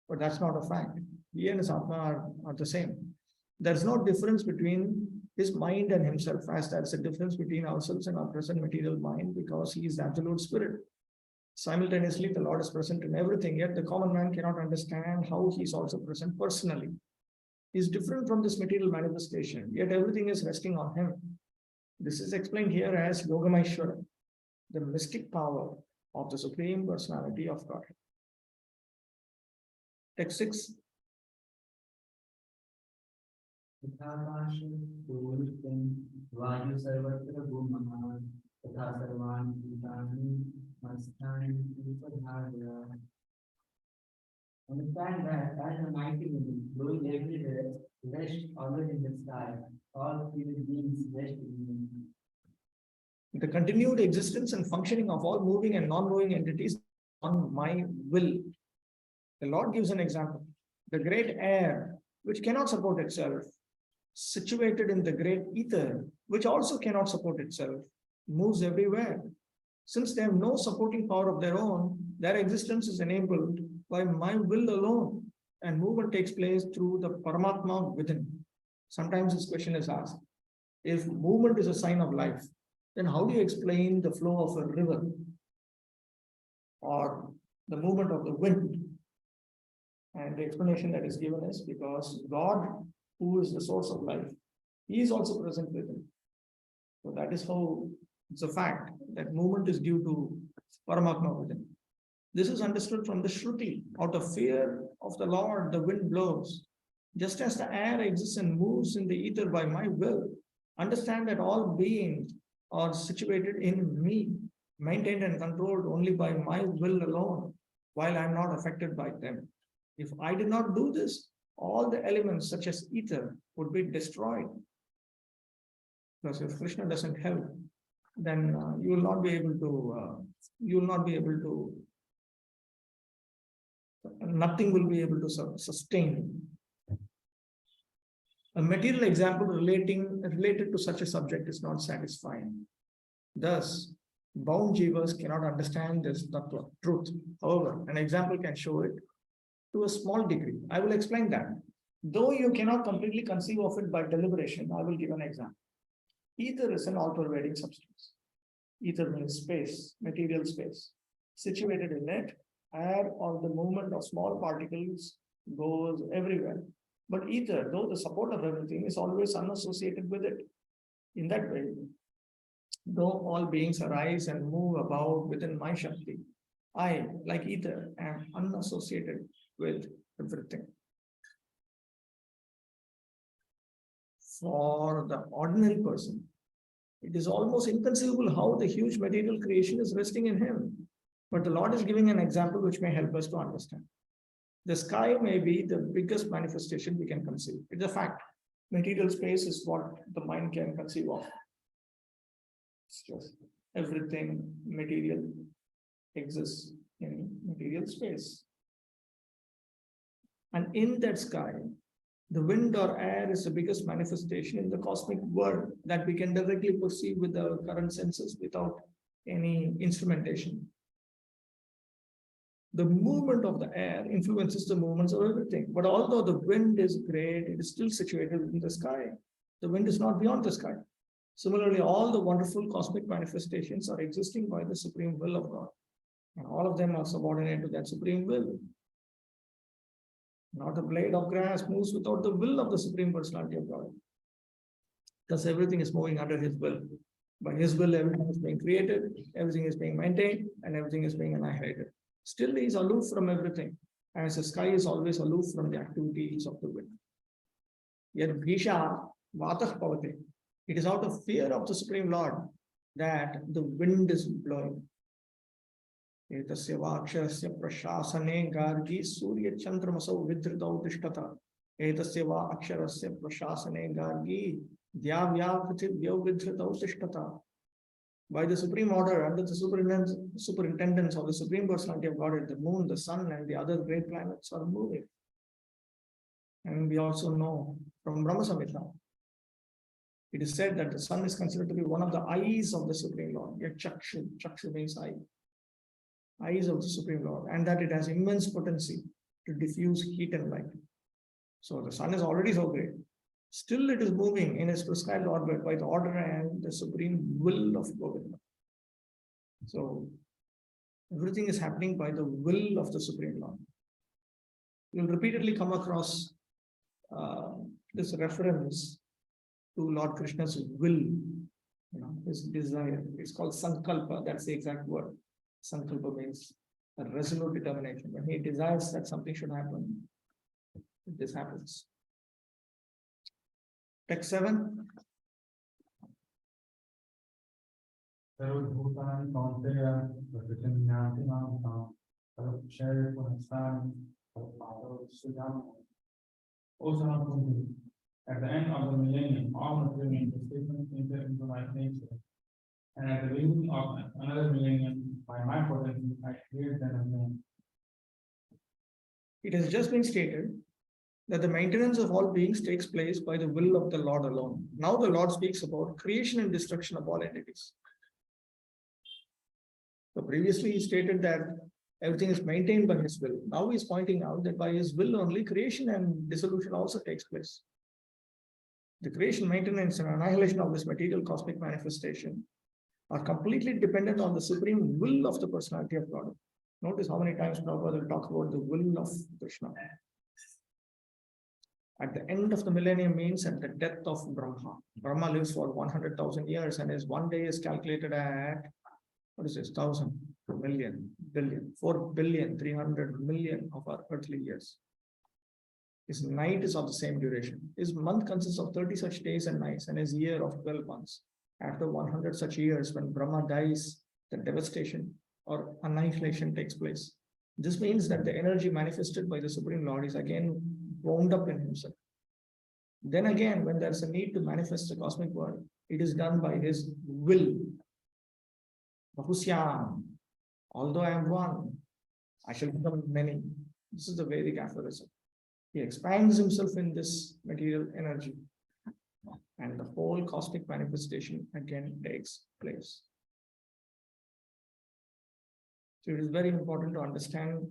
But that's not a fact. He and his Atma are the same. There's no difference between his mind and himself, as there's a difference between ourselves and our present material mind, because he is the absolute spirit. Simultaneously, the Lord is present in everything, yet the common man cannot understand how he is also present personally. He is different from this material manifestation, yet everything is resting on him. This is explained here as Yogameshwara, the mystic power of the Supreme Personality of Godhead. Text 6. Understand that as a mighty wind blowing everywhere, rest always in the sky, all human beings rest in him. The continued existence and functioning of all moving and non-moving entities on my will. The Lord gives an example. The great air, which cannot support itself, situated in the great ether, which also cannot support itself, moves everywhere. Since they have no supporting power of their own, their existence is enabled by my will alone, and movement takes place through the Paramatma within. Sometimes this question is asked, if movement is a sign of life, then how do you explain the flow of a river or the movement of the wind? And the explanation that is given is because God, who is the source of life, he is also present within. So that is how it's a fact that movement is due to Paramatma within. This is understood from the Shruti. Out of fear of the Lord, the wind blows. Just as the air exists and moves in the ether by my will, understand that all beings are situated in me, maintained and controlled only by my will alone, while I am not affected by them. If I did not do this, all the elements such as ether would be destroyed. Because if Krishna doesn't help, then you will not be able to, nothing will be able to sustain. A material example related to such a subject is not satisfying. Thus, bound jivas cannot understand this truth. However, an example can show it to a small degree. I will explain that. Though you cannot completely conceive of it by deliberation, I will give an example. Ether is an all-pervading substance. Ether means space, material space. Situated in it, air or the movement of small particles goes everywhere. But ether, though the support of everything, is always unassociated with it. In that way, though all beings arise and move about within my Shakti, I, like ether, am unassociated with everything. For the ordinary person, it is almost inconceivable how the huge material creation is resting in him. But the Lord is giving an example which may help us to understand. The sky may be the biggest manifestation we can conceive. It's a fact. Material space is what the mind can conceive of. It's just everything material exists in material space. And in that sky, the wind or air is the biggest manifestation in the cosmic world that we can directly perceive with our current senses without any instrumentation. The movement of the air influences the movements of everything. But although the wind is great, it is still situated in the sky. The wind is not beyond the sky. Similarly, all the wonderful cosmic manifestations are existing by the supreme will of God. And all of them are subordinate to that supreme will. Not a blade of grass moves without the will of the Supreme Personality of God. Thus, everything is moving under His will. By His will, everything is being created, everything is being maintained, and everything is being annihilated. Still, He is aloof from everything, as the sky is always aloof from the activities of the wind. Yet, Bhisha Vatah Pavate. It is out of fear of the Supreme Lord that the wind is blowing. एतस्य वाक्षरस्य प्रशासने गार्गी सूर्य चंद्रमसौ विधृतौ तिष्ठता एतस्य वाक्षरस्य प्रशासने गार्गी द्याव्या पृथिव्यौ विधृतौ तिष्ठता. By the supreme order, under the superintendence of the Supreme Personality of Godhead, the moon, the sun, and the other great planets are moving. And we also know from Brahma Samhita, it is said that the sun is considered to be one of the eyes of the Supreme Lord. Yet Chakshu, Chakshu means eye. Eyes of the Supreme Lord, and that it has immense potency to diffuse heat and light. So the sun is already so great. Still, it is moving in its prescribed orbit by the order and the supreme will of Govinda. So everything is happening by the will of the Supreme Lord. You'll repeatedly come across this reference to Lord Krishna's will, his desire. It's called Sankalpa, that's the exact word. Sankalpa means a resolute determination. When he desires that something should happen, this happens. Text 7. At the end of the millennium, all material manifestations enter into my nature. And at the beginning of another millennium, by my potency, I create them again. It has just been stated that the maintenance of all beings takes place by the will of the Lord alone. Now the Lord speaks about creation and destruction of all entities. So previously he stated that everything is maintained by His will. Now he is pointing out that by His will only creation and dissolution also takes place. The creation, maintenance, and annihilation of this material cosmic manifestation are completely dependent on the supreme will of the personality of God. Notice how many times Prabhupada will talk about the will of Krishna. At the end of the millennium means at the death of Brahma. Brahma lives for 100,000 years, and his one day is calculated at, what is this, 1,000, million, billion, 4,300,000,000 of our earthly years. His night is of the same duration. His month consists of 30 such days and nights, and his year of 12 months. After 100 such years, when Brahma dies, the devastation or annihilation takes place. This means that the energy manifested by the Supreme Lord is again wound up in Himself. Then again, when there's a need to manifest the cosmic world, it is done by His will. Bahusyam, although I am one, I shall become many. This is the Vedic aphorism. He expands Himself in this material energy, and the whole cosmic manifestation again takes place. So it is very important to understand.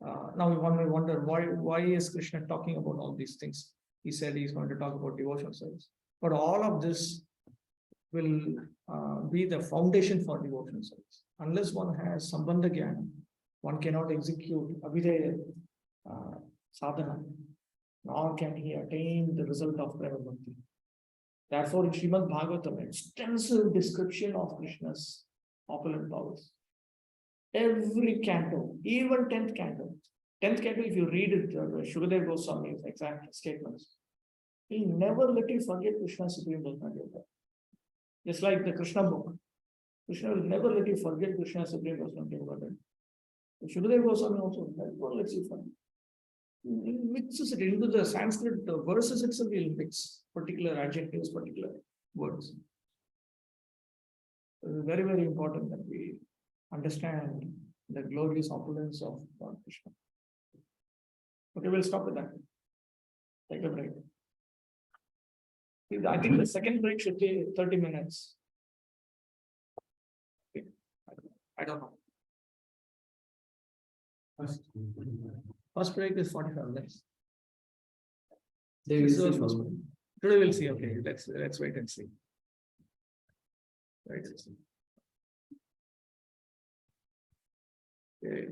Now one may wonder, why is Krishna talking about all these things? He said he's going to talk about devotional service. But all of this will be the foundation for devotional service. Unless one has Sambandha Jnana, one cannot execute Abhideya sadhana, nor can he attain the result of Prema Bhakti. Therefore, in Srimad Bhagavatam, extensive description of Krishna's opulent powers. Every canto, even 10th canto. 10th canto, if you read it, Shukadeva Goswami's exact statements, he'll never let you forget Krishna's supreme personality. Just like the Krishna book, Krishna will never let you forget Krishna's supreme personality. Shukadeva Goswami also never lets you forget. He mixes it into the Sanskrit verses itself. He'll mix particular adjectives, particular words. It is very, very important that we understand the glorious opulence of Lord Krishna. Okay, we'll stop with that. Take a break. I think the second break should be 30 minutes. Okay. I don't know. First break is 45 minutes. They will This is see our first break. Today we'll see. Okay, let's wait and see. Right. Okay.